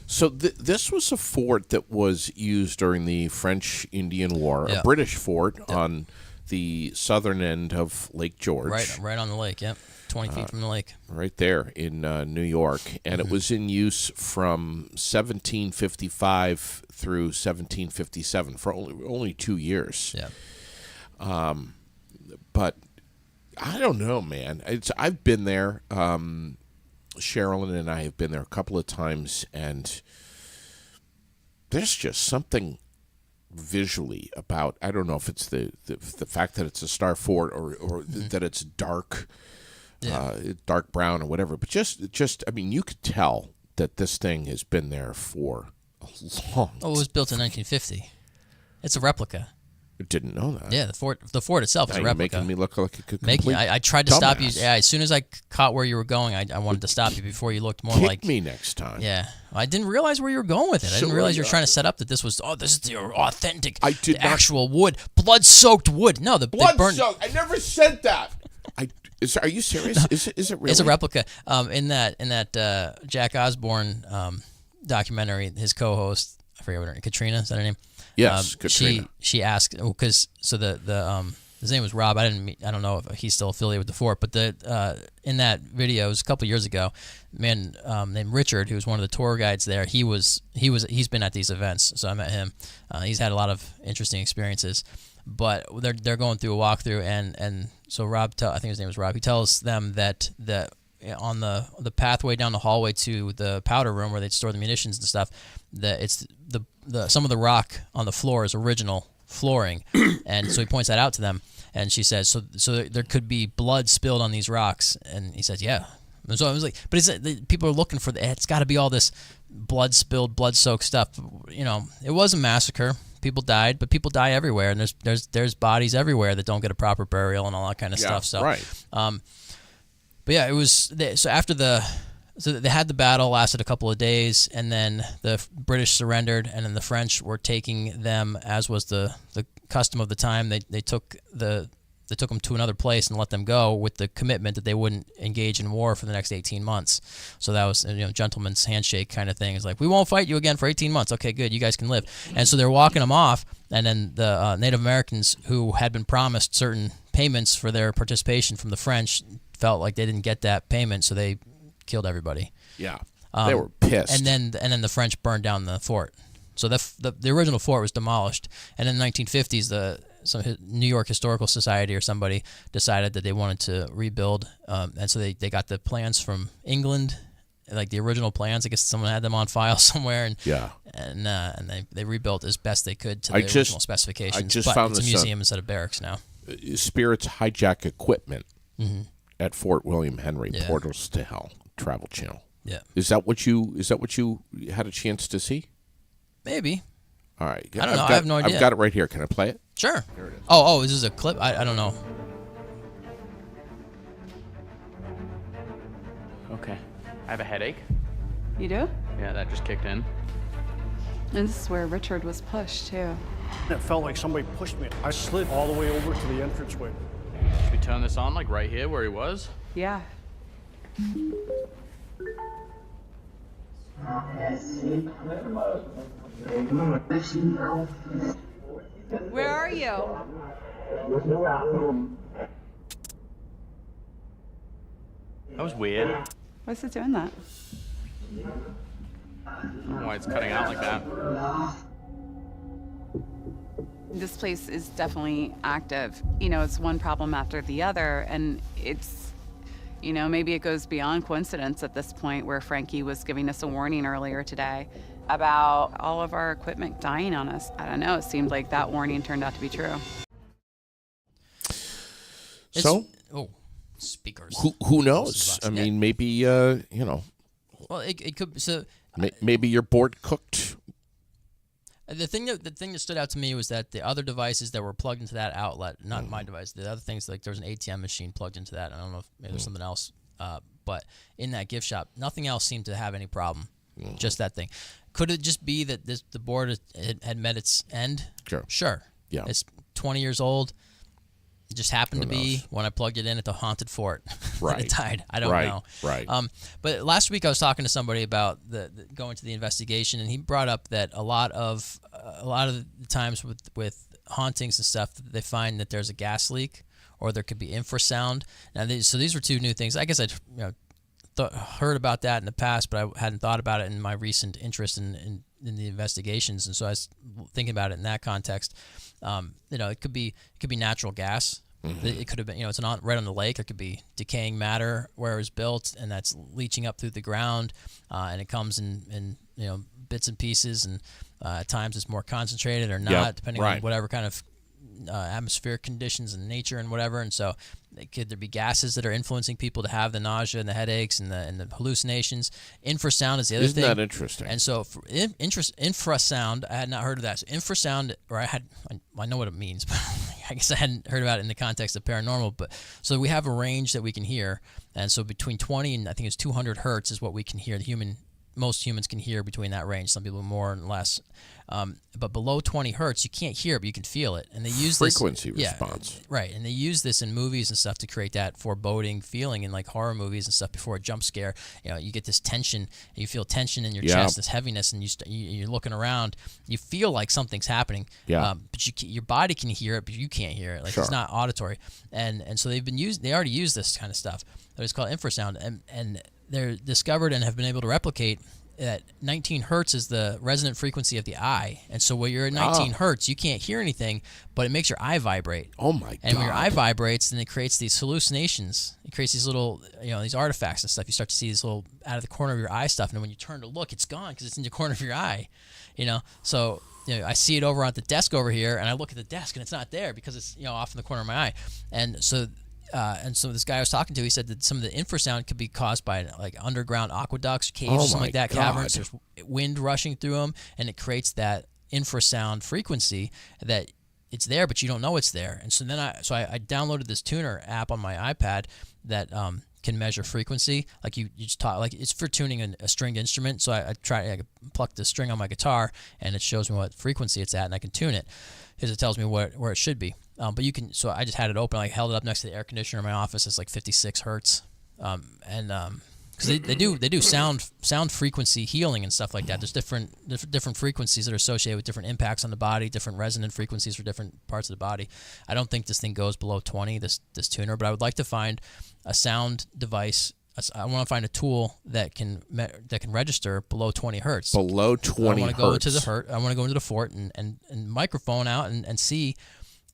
So this was a fort that was used during the French Indian War, a British fort on the southern end of Lake George. Right on the lake, yep. 20 feet from the lake. Right there in New York. And it was in use from 1755 through 1757 for only 2 years. Yeah. But I don't know, man. I've been there. Sherilyn and I have been there a couple of times, and there's just something visually about, I don't know if it's the fact that it's a star fort or that it's dark. Dark brown or whatever, but just I mean, you could tell that this thing has been there for a long. Oh, it was built in 1950. It's a replica. I didn't know that. Yeah, the fort itself is a replica. You're making me look like a complete I tried to stop you. dumbass. Yeah, as soon as I caught where you were going, I wanted to stop you before you looked more Kick like me next time. Yeah, I didn't realize where you were going with it. I didn't realize you were trying to set up that this was this is the authentic, actual wood, blood-soaked wood. No, blood-soaked. I never said that. Are you serious? Is it really? It's a replica. In that Jack Osborne documentary, his co-host, I forget what her name, Katrina, is that her name? Yes, Katrina. She asked because his name was Rob. I don't know if he's still affiliated with the fort, but in that video, it was a couple years ago, a man named Richard, who was one of the tour guides there. He's been at these events, so I met him. He's had a lot of interesting experiences. But they're going through a walkthrough, and so Rob, I think his name was Rob, he tells them that on the pathway down the hallway to the powder room where they'd store the munitions and stuff, that it's some of the rock on the floor is original flooring, and so he points that out to them, and she says, so there could be blood spilled on these rocks, and he says, yeah. And so I was like, but people are looking for it's got to be all this blood spilled, blood soaked stuff. It was a massacre. People died, but people die everywhere, and there's bodies everywhere that don't get a proper burial and all that kind of stuff. So, right. But yeah, it was after they had the battle, lasted a couple of days, and then the British surrendered, and then the French were taking them, as was the custom of the time. They took them to another place and let them go with the commitment that they wouldn't engage in war for the next 18 months. So that was gentleman's handshake kind of thing. It's like, we won't fight you again for 18 months. Okay, good, you guys can live. And so they're walking them off, and then the Native Americans who had been promised certain payments for their participation from the French felt like they didn't get that payment, so they killed everybody. Yeah, they were pissed. And then the French burned down the fort. So the original fort was demolished, and in the 1950s, some New York Historical Society or somebody decided that they wanted to rebuild, and so they got the plans from England, like the original plans. I guess someone had them on file somewhere, and they rebuilt as best they could to the original specifications. But it's a museum instead of barracks now. Spirits hijack equipment at Fort William Henry, Portals to Hell, Travel Channel. Yeah, is that what you had a chance to see? Maybe. All right. I don't know. I have no idea. I've got it right here. Can I play it? Sure. Here it is. Oh, is this a clip? I don't know. Okay. I have a headache. You do? Yeah, that just kicked in. And this is where Richard was pushed, too. It felt like somebody pushed me. I slid all the way over to the entranceway. Should we turn this on, like right here where he was? Yeah. Where are you? That was weird. I Why is it doing that? don't know why it's cutting out like that. This place is definitely active. You know, it's one problem after the other, and it's, you know, maybe it goes beyond coincidence at this point where Frankie was giving us a warning earlier today about all of our equipment dying on us. I don't know, it seemed like that warning turned out to be true. So speakers. who knows? I mean, maybe you know, Well, it could. So maybe your board cooked. the thing that stood out to me was that the other devices that were plugged into that outlet, not my device, the other things, like there was an ATM machine plugged into that. I don't know if maybe there's something else, but in that gift shop, nothing else seemed to have any problem. Just that thing. Could it just be that the board had met its end? Sure. Yeah. It's 20 years old. It just happened to be when I plugged it in at the haunted fort. Right. It died. I don't know. Right. But last week I was talking to somebody about the going to the investigation, and he brought up that a lot of the times with hauntings and stuff, they find that there's a gas leak or there could be infrasound. Now, so these were two new things. I guess I'd heard about that in the past, but I hadn't thought about it in my recent interest in the investigations, and so I was thinking about it in that context. It could be natural gas. It could have been, it's right on the lake. It could be decaying matter where it was built, and that's leaching up through the ground, and it comes in bits and pieces, and at times it's more concentrated or not, depending on whatever kind of atmospheric conditions and nature and whatever. And so could there be gases that are influencing people to have the nausea and the headaches and the hallucinations? Infrasound is the other thing. Isn't that interesting? And so for infrasound, I had not heard of that. So infrasound, or I know what it means, but I guess I hadn't heard about it in the context of paranormal. But so we have a range that we can hear, and so between 20 and I think it's 200 hertz is what we can hear. Most humans can hear between that range. Some people more and less. But below 20 hertz, you can't hear it, but you can feel it. And they use frequency response. Right. And they use this in movies and stuff to create that foreboding feeling in like horror movies and stuff before a jump scare. You get this tension, and you feel tension in your chest, this heaviness, and you're looking around. You feel like something's happening. Yeah. But your body can hear it, but you can't hear it. Like it's not auditory. And so they already use this kind of stuff. It's called infrasound, and they're discovered and have been able to replicate that 19 hertz is the resonant frequency of the eye. And so when you're at 19 hertz, you can't hear anything, but it makes your eye vibrate. Oh, my God. And when your eye vibrates, then it creates these hallucinations. It creates these little, these artifacts and stuff. You start to see these little out of the corner of your eye stuff. And when you turn to look, it's gone because it's in the corner of your eye. So I see it over on the desk over here, and I look at the desk, and it's not there because it's, off in the corner of my eye. And so this guy I was talking to, he said that some of the infrasound could be caused by like underground aqueducts, caves, something like that, caverns. There's wind rushing through them, and it creates that infrasound frequency that it's there, but you don't know it's there. And so then I downloaded this tuner app on my iPad that can measure frequency. Like you just talk, like it's for tuning a stringed instrument. So I pluck the string on my guitar, and it shows me what frequency it's at, and I can tune it because it tells me where it should be. But you can. So I just had it open. I held it up next to the air conditioner in my office. It's like 56 hertz, because they do sound frequency healing and stuff like that. There's different frequencies that are associated with different impacts on the body, different resonant frequencies for different parts of the body. I don't think this thing goes below 20. This tuner, but I would like to find a sound device. I want to find a tool that can register below 20 hertz. Below 20 I want to go into hertz. I want to go into the fort and microphone out and see,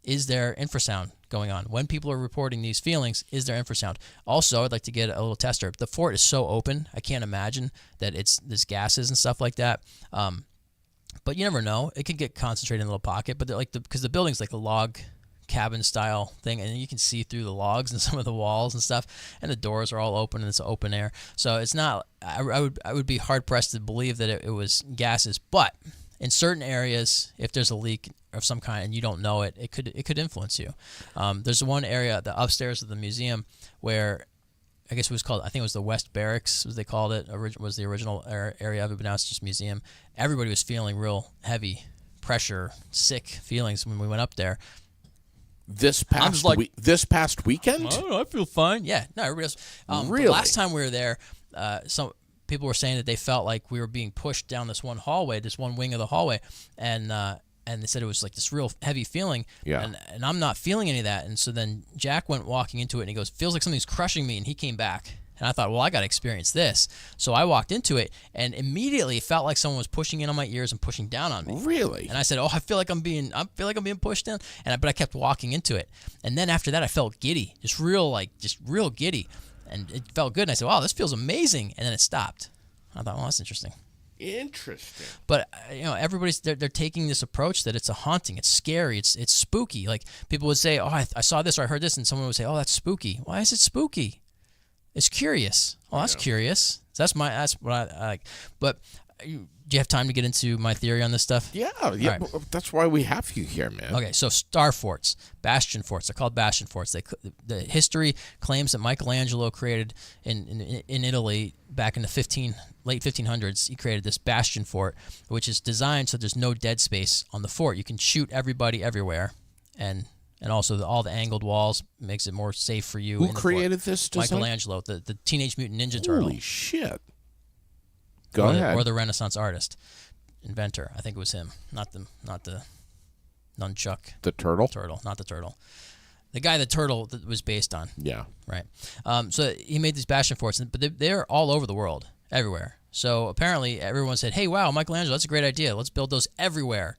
is there infrasound going on? When people are reporting these feelings, is there infrasound? Also, I'd like to get a little tester. The fort is so open, I can't imagine that there's gases and stuff like that. But you never know. It could get concentrated in a little pocket. But because the building's like a log cabin style thing, and you can see through the logs and some of the walls and stuff, and the doors are all open and it's open air. So it's not. I would be hard pressed to believe that it was gases, but in certain areas, if there's a leak of some kind and you don't know it, it could influence you. There's one area, the upstairs of the museum, where I guess it was called, I think it was the West Barracks, as they called it, was the original area of it, but now it's just museum. Everybody was feeling real heavy pressure, sick feelings when we went up there. This past weekend? Oh, I feel fine. Yeah, no, everybody else. Really? The last time we were there, people were saying that they felt like we were being pushed down this one hallway, this one wing of the hallway, and they said it was like this real heavy feeling. Yeah. And I'm not feeling any of that. And so then Jack went walking into it, and he goes, "Feels like something's crushing me," and he came back. And I thought, well, I got to experience this. So I walked into it, and immediately it felt like someone was pushing in on my ears and pushing down on me. Really? And I said, "Oh, I feel like I'm being pushed down." But I kept walking into it. And then after that, I felt giddy, just real giddy, and it felt good. And I said, "Wow, this feels amazing." And then it stopped. I thought, well, that's interesting. Interesting. But everybody's they're taking this approach that it's a haunting, it's scary, it's spooky. Like people would say, "Oh, I saw this or I heard this," and someone would say, "Oh, that's spooky." Why is it spooky? It's curious. Oh, that's curious. That's what I like. But do you have time to get into my theory on this stuff? Yeah. Right. That's why we have you here, man. Okay, so star forts, bastion forts. They're called bastion forts. The history claims that Michelangelo created in Italy back in the late 1500s. He created this bastion fort, which is designed so there's no dead space on the fort. You can shoot everybody everywhere, and also all the angled walls makes it more safe for you. Who created this design? Michelangelo, the Teenage Mutant Ninja Turtle. Holy shit. Go ahead. Or the Renaissance artist, inventor. I think it was him, not the nunchuck. The turtle? Not the turtle. The guy the turtle was based on. Yeah. Right. So he made these bastion forts, but they're all over the world, everywhere. So apparently everyone said, "Hey, wow, Michelangelo, that's a great idea. Let's build those everywhere."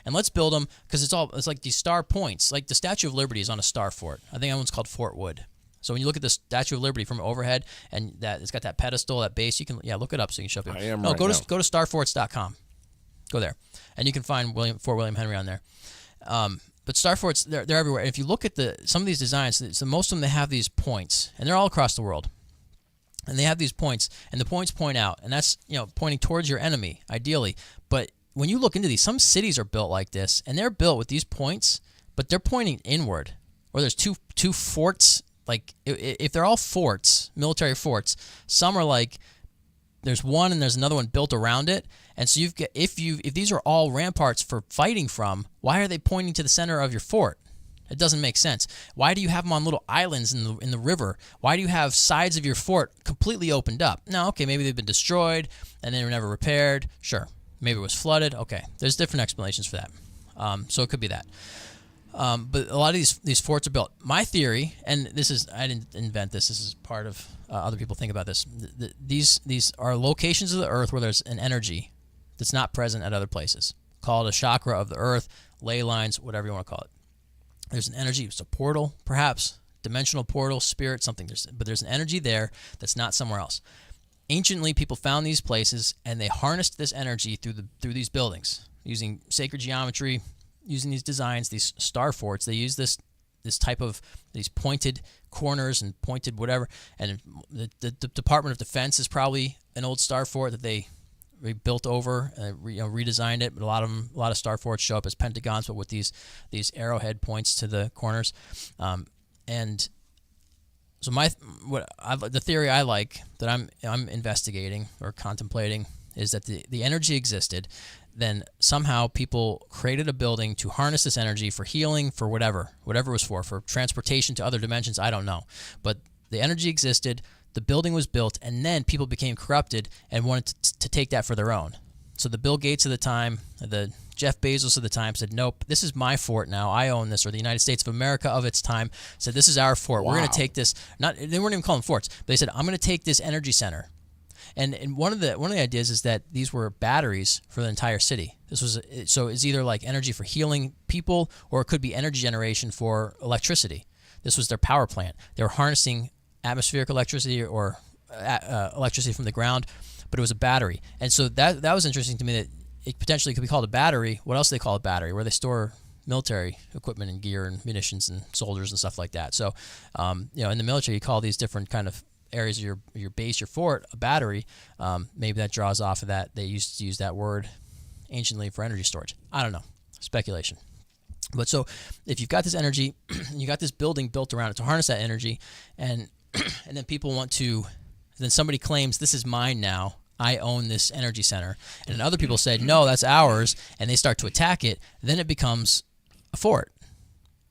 And let's build them because it's like these star points. Like the Statue of Liberty is on a star fort. I think that one's called Fort Wood. So when you look at the Statue of Liberty from overhead, and that it's got that pedestal, that base, you can look it up so you can show people. I am no, right go now. to starforts.com. Go there, and you can find Fort William Henry on there. But star forts, they're everywhere. And if you look at some of these designs, so most of them, they have these points, and they're all across the world. And they have these points, and the points point out, and that's pointing towards your enemy, ideally. But when you look into these, some cities are built like this, and they're built with these points, but they're pointing inward. Or there's two forts. Like if they're all forts, military forts, some are like there's one and there's another one built around it. And so if these are all ramparts for fighting from, why are they pointing to the center of your fort? It doesn't make sense. Why do you have them on little islands in the river? Why do you have sides of your fort completely opened up? Now, okay, maybe they've been destroyed and they were never repaired. Sure. Maybe it was flooded. Okay, there's different explanations for that. So it could be that. But a lot of these forts are built. My theory, and I didn't invent this. This is part of other people think about this. These are locations of the earth where there's an energy that's not present at other places. Call it a chakra of the earth, ley lines, whatever you want to call it. There's an energy. It's a portal, perhaps dimensional portal, spirit, something. But there's an energy there that's not somewhere else. Anciently, people found these places, and they harnessed this energy through these buildings using sacred geometry, using these designs, these star forts. They use this type of these pointed corners and pointed whatever. And the Department of Defense is probably an old star fort that they built over, redesigned it. But a lot of star forts show up as pentagons, but with these arrowhead points to the corners, and. So the theory I like that I'm investigating or contemplating is that the energy existed, then somehow people created a building to harness this energy for healing, for whatever it was for transportation to other dimensions, I don't know. But the energy existed, the building was built, and then people became corrupted and wanted to take that for their own. So the Bill Gates of the time, the Jeff Bezos of the time said, "Nope, this is my fort now. I own this." Or the United States of America of its time said, "This is our fort. Wow. We're going to take this." They weren't even calling them forts, but they said, "I'm going to take this energy center." And one of the ideas is that these were batteries for the entire city. So it's either like energy for healing people, or it could be energy generation for electricity. This was their power plant. They were harnessing atmospheric electricity or electricity from the ground, but it was a battery. And so that was interesting to me, that it potentially could be called a battery. What else do they call a battery? Where they store military equipment and gear and munitions and soldiers and stuff like that. So, in the military, you call these different kind of areas of your base, your fort, a battery. Maybe that draws off of that. They used to use that word anciently for energy storage. I don't know. Speculation. But so if you've got this energy, you got this building built around it to harness that energy, and then people then somebody claims, "This is mine now. I own this energy center." And then other people said, "No, that's ours," and they start to attack it. Then it becomes a fort.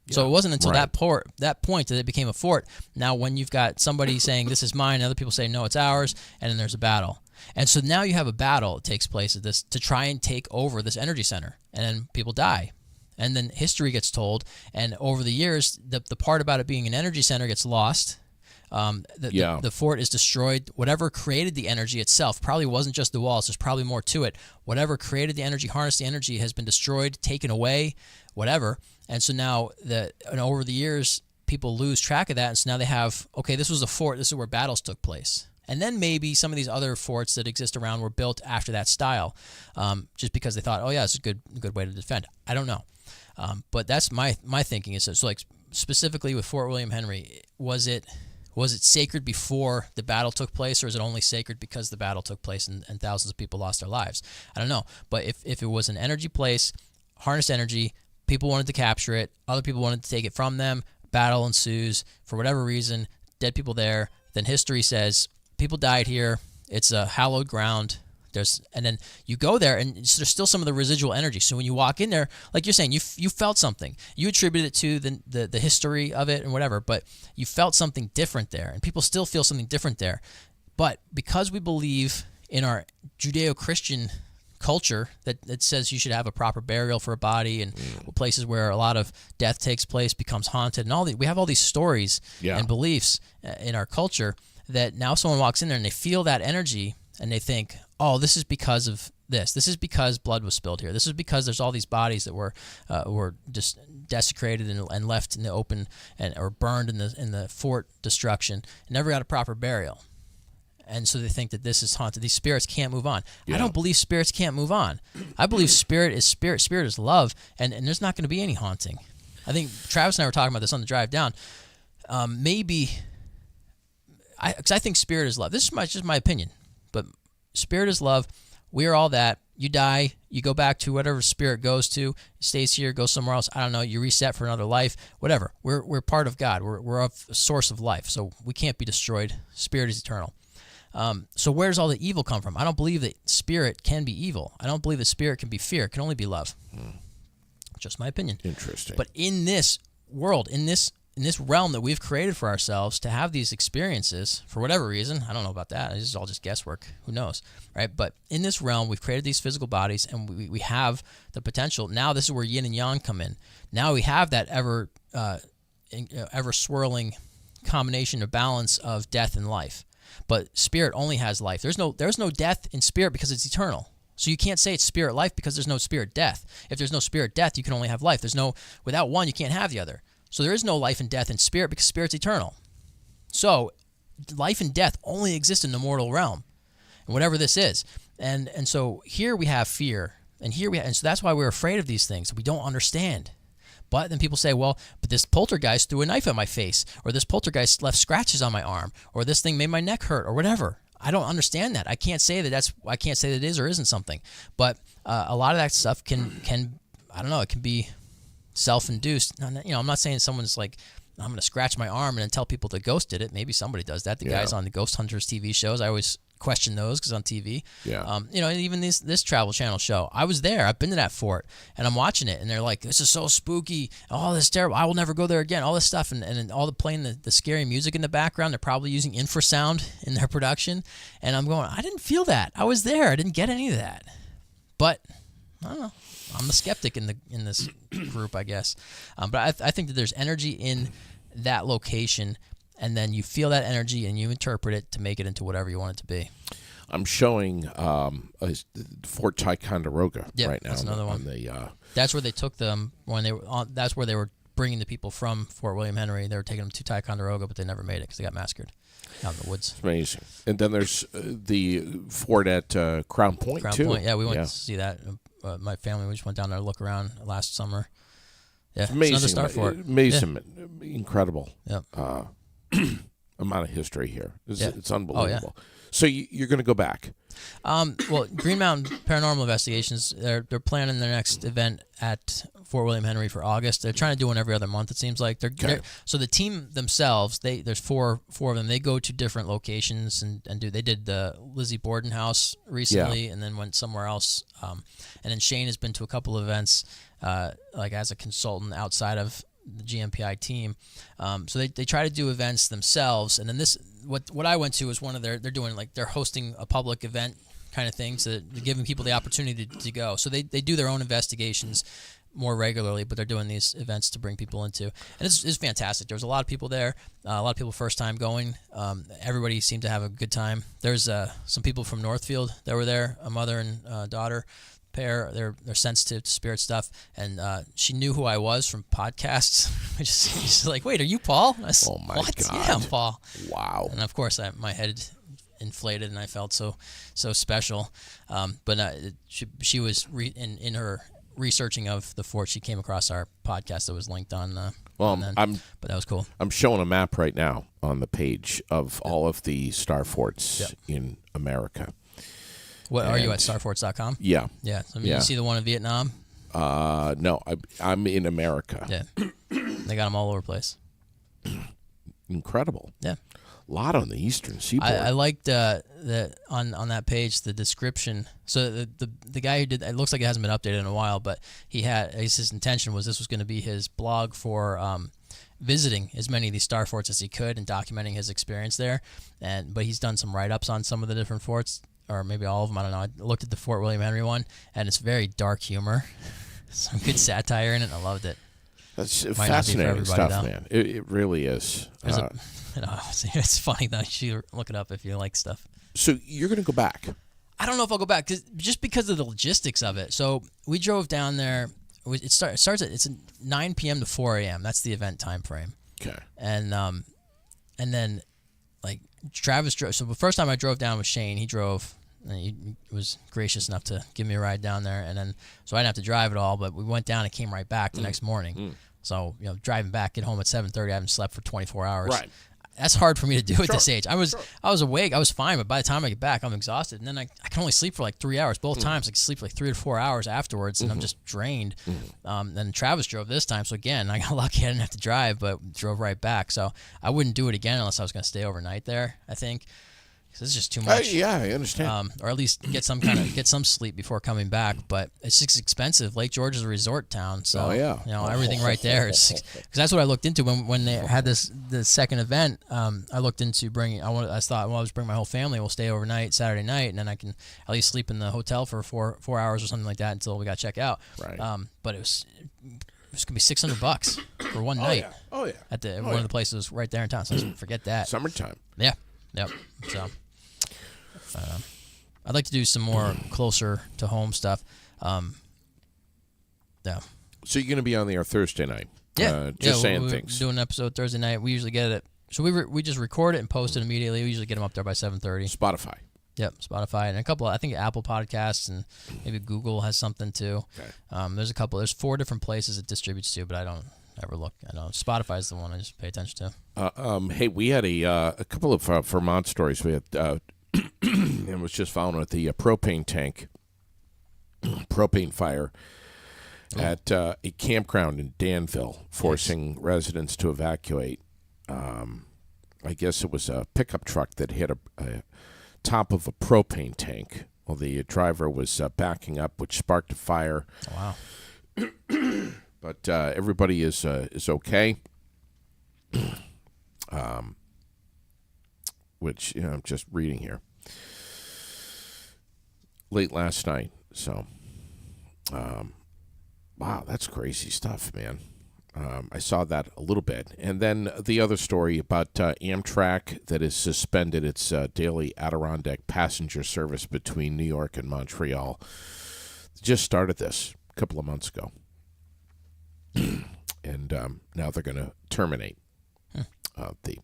Yeah, so it wasn't until that point that it became a fort. Now, when you've got somebody saying, "This is mine," and other people say, "No, it's ours," and then there's a battle. And so now you have a battle that takes place at this to try and take over this energy center, and then people die. And then history gets told, and over the years, the part about it being an energy center gets lost. The fort is destroyed. Whatever created the energy itself probably wasn't just the walls. There's probably more to it. Whatever created the energy, harnessed the energy, has been destroyed, taken away, whatever. And so now, over the years, people lose track of that. And so now they have, okay, this was a fort. This is where battles took place. And then maybe some of these other forts that exist around were built after that style, just because they thought, oh yeah, it's a good way to defend. I don't know. But that's my thinking is so like specifically with Fort William Henry, was it sacred before the battle took place, or is it only sacred because the battle took place and thousands of people lost their lives? I don't know. But if it was an energy place, harnessed energy, people wanted to capture it, other people wanted to take it from them, battle ensues, for whatever reason, dead people there, then history says people died here, it's a hallowed ground. And then you go there, and there's still some of the residual energy. So when you walk in there, like you're saying, you felt something. You attribute it to the history of it and whatever, but you felt something different there, and people still feel something different there. But because we believe in our Judeo-Christian culture that says you should have a proper burial for a body, and places where a lot of death takes place becomes haunted, and we have all these stories and beliefs in our culture that now someone walks in there and they feel that energy, and they think, oh, this is because of this. This is because blood was spilled here. This is because there's all these bodies that were just desecrated and left in the open or burned in the fort destruction and never got a proper burial. And so they think that this is haunted. These spirits can't move on. Yeah. I don't believe spirits can't move on. I believe spirit is spirit. Spirit is love, and there's not going to be any haunting. I think Travis and I were talking about this on the drive down. Because I think spirit is love. This is just my opinion. But spirit is love. We are all that. You die, you go back to whatever spirit goes to, stays here, goes somewhere else. I don't know. You reset for another life, whatever. We're part of God. We're a source of life, so we can't be destroyed. Spirit is eternal. So where does all the evil come from? I don't believe that spirit can be evil. I don't believe that spirit can be fear. It can only be love. Just my opinion. Interesting. But in this world, in this realm that we've created for ourselves to have these experiences, for whatever reason, I don't know about that. This is all just guesswork. Who knows, right? But in this realm, we've created these physical bodies, and we have the potential. Now this is where yin and yang come in. Now we have that ever swirling combination of balance of death and life. But spirit only has life. There's no death in spirit because it's eternal. So you can't say it's spirit life because there's no spirit death. If there's no spirit death, you can only have life. Without one, you can't have the other. So there is no life and death in spirit because spirit's eternal. So life and death only exist in the mortal realm, and whatever this is. And so here we have fear, and so that's why we're afraid of these things. We don't understand. But then people say, well, but this poltergeist threw a knife at my face, or this poltergeist left scratches on my arm, or this thing made my neck hurt, or whatever. I don't understand that. I can't say that it is or isn't something. But a lot of that stuff can I don't know, it can be self-induced. I'm not saying someone's like, I'm going to scratch my arm and then tell people the ghost did it. Maybe somebody does that. The guys on the Ghost Hunters TV shows, I always question those because on TV. Yeah. And even this Travel Channel show, I was there. I've been to that fort, and I'm watching it, and they're like, this is so spooky. Oh, this is terrible. I will never go there again. All this stuff, and all the playing the scary music in the background. They're probably using infrasound in their production, and I'm going, I didn't feel that. I was there. I didn't get any of that. But I don't know. I'm the skeptic in this group, I guess. But I think that there's energy in that location, and then you feel that energy and you interpret it to make it into whatever you want it to be. I'm showing Fort Ticonderoga right now. That's another one. That's where they took them when they were on. That's where they were bringing the people from Fort William Henry. They were taking them to Ticonderoga, but they never made it because they got massacred out in the woods. It's amazing. And then there's the fort at Crown Point, too. Crown Point, yeah, we went to see that. My family, we just went down there to look around last summer. Yeah, it's amazing. It's another star fort. Amazing, incredible yep. amount of history here. It's unbelievable. Oh, yeah. So you're going to go back? Well, Green Mountain Paranormal Investigations, they're planning their next event at Fort William Henry for August. They're trying to do one every other month, it seems like. So the team themselves, there's four of them. They go to different locations and they did the Lizzie Borden house recently and then went somewhere else. And then Shane has been to a couple of events like as a consultant outside of the GMPI team. So they try to do events themselves. And then what I went to was one of they're doing like they're hosting a public event kind of thing, so they're giving people the opportunity to go. So they do their own investigations more regularly, but they're doing these events to bring people into, and it's fantastic. There was a lot of people there, a lot of people first time going. Everybody seemed to have a good time. There's some people from Northfield that were there, a mother and daughter pair. They're sensitive to spirit stuff, and she knew who I was from podcasts. She's like, "Wait, are you Paul?" I said, Oh my what? God. Yeah, I'm Paul. Wow. And of course, my head inflated, and I felt so special. But she was in her researching of the fort. She came across our podcast that was linked on. Well, but that was cool. I'm showing a map right now on the page of all of the star forts Yep. in America. What are you at starforts.com? Yeah. Yeah. I mean, Yeah. you see the one in Vietnam? No, I'm in America. Yeah. They got them all over the place. Incredible. Yeah. A lot on the eastern seaboard. I liked that on that page the description. So the guy who did it looks like it hasn't been updated in a while, but his intention was this was going to be his blog for visiting as many of these star forts as he could and documenting his experience there. But he's done some write ups on some of the different forts, or maybe all of them. I don't know. I looked at the Fort William Henry one, and it's very dark humor, some good satire in it. I loved it. That's Might not be for fascinating everybody, stuff, though. man. It really is. It's funny though. You should look it up if you like stuff. So you're going to go back. I don't know if I'll go back just because of the logistics of it. So we drove down there. It starts at 9 p.m. to 4 a.m. That's the event time frame. Okay. And then like Travis drove. So the first time I drove down with Shane, he drove. And he was gracious enough to give me a ride down there, and then so I didn't have to drive at all. But we went down and came right back the next morning. So driving back, get home at 7:30. I haven't slept for 24 hours. Right. That's hard for me to do at this age. I was awake, I was fine, but by the time I get back, I'm exhausted, and then I can only sleep for like 3 hours. Both times I can sleep for like 3 to 4 hours afterwards, and I'm just drained. Then Travis drove this time, so again, I got lucky I didn't have to drive, but drove right back. So I wouldn't do it again unless I was going to stay overnight there, I think. Because it's just too much. Yeah, I understand. Or at least get some sleep before coming back. But it's just expensive. Lake George is a resort town, so everything right there is. Because that's what I looked into when they had the second event. I looked into bringing. I thought, well, I'll just bring my whole family. We'll stay overnight Saturday night, and then I can at least sleep in the hotel for 4 hours or something like that until we got checked out. Right. But it was gonna be $600 for one night. Oh yeah. At one of the places right there in town. So forget that. Summertime. Yeah. Yep. So. I'd like to do some more closer to home stuff. Yeah. So you're going to be on the air Thursday night. Yeah. Saying we're things. Doing an episode Thursday night. We usually get it. So we just record it and post it immediately. We usually get them up there by 7:30. Spotify. Yep, Spotify and a couple. I think Apple Podcasts and maybe Google has something too. Okay. There's a couple. There's 4 different places it distributes to, but I don't ever look. I know Spotify's the one I just pay attention to. Hey, we had a couple of Vermont stories. We had. And was just found with the propane tank, propane fire at a campground in Danville, forcing residents to evacuate. I guess it was a pickup truck that hit a top of a propane tank while the driver was backing up, which sparked a fire. Oh, wow. But everybody is okay. Which I'm just reading here. Late last night, so wow, that's crazy stuff, man. I saw that a little bit, and then the other story about Amtrak that has suspended its daily Adirondack passenger service between New York and Montreal. Just started this a couple of months ago, and now they're going to terminate the.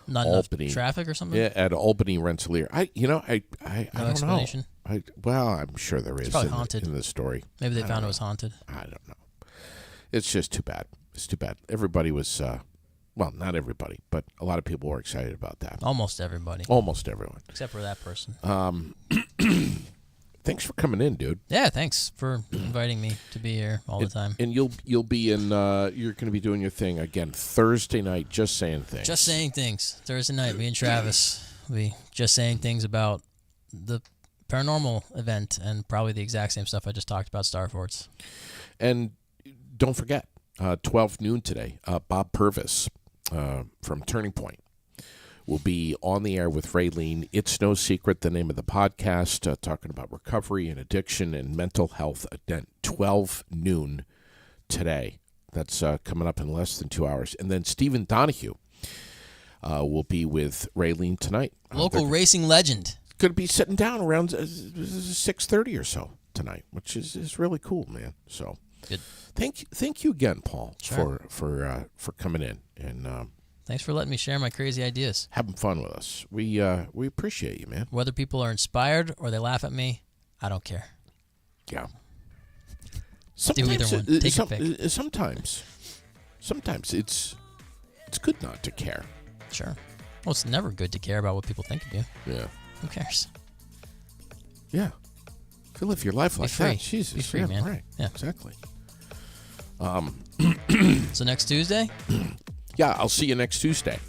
Not Albany enough traffic or something. Yeah, at Albany Rensselaer. I don't explanation? know. Well, I'm sure there is probably haunted. in the story. Maybe they found it was haunted. I don't know. It's just too bad. It's too bad. Everybody was, well, not everybody, but a lot of people were excited about that. Almost everybody. Almost everyone. Except for that person. Thanks for coming in, dude. Yeah, thanks for inviting me to be here all the time. And you'll be in. You're going to be doing your thing again Thursday night. Just saying things. Just saying things. Thursday night, me and Travis, we just saying things about the paranormal event and probably the exact same stuff I just talked about, Star Forts. And don't forget, 12 noon today, Bob Purvis from Turning Point will be on the air with Raylene. It's No Secret, the name of the podcast, talking about recovery and addiction and mental health at 12 noon today. That's coming up in less than 2 hours. And then Stephen Donahue will be with Raylene tonight. Local racing legend. Going to be sitting down around 6:30 or so tonight, which is really cool, man. So good. Thank you again, Paul, Sure. for coming in and Thanks for letting me share my crazy ideas. having fun with us. We appreciate you, man. Whether people are inspired or they laugh at me, I don't care. Yeah. Do either one. Take your pick. Sometimes it's good not to care. Sure. Well, it's never good to care about what people think of you. Yeah. Who cares? Yeah. If you live your life like free. that, Jesus. Be free, yeah, man. Right. Yeah. Exactly. So next Tuesday? Yeah, I'll see you next Tuesday.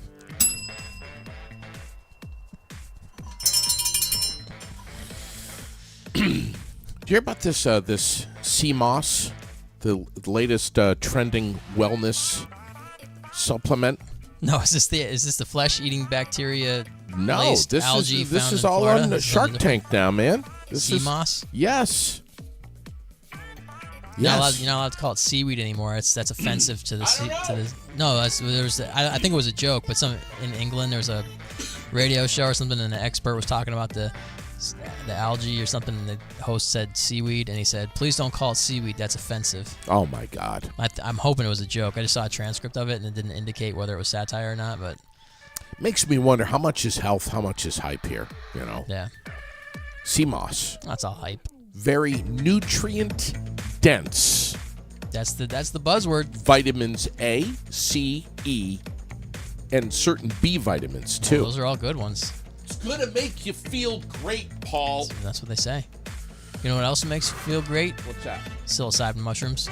Do you hear about this this CMOS, the latest trending wellness supplement? No, is this the flesh-eating bacteria? No, laced this algae is found in all Florida? on the This is Shark something Tank now, man. This is CMOS? yes. You're Yes. not allowed to call it seaweed anymore. That's offensive to the. No, I think it was a joke, but in England there was a radio show or something, and the expert was talking about the algae or something, and the host said seaweed, and he said, "Please don't call it seaweed. That's offensive." Oh my God. I'm hoping it was a joke. I just saw a transcript of it, and it didn't indicate whether it was satire or not. But Makes me wonder how much is health, how much is hype here. You know. yeah, CMOS, that's all hype. very nutrient dense. That's the buzzword. Vitamins A, C, E, and certain B vitamins too. Those are all good ones. It's gonna make you feel great, Paul. That's what they say. You know what else makes you feel great? What's that? Psilocybin mushrooms.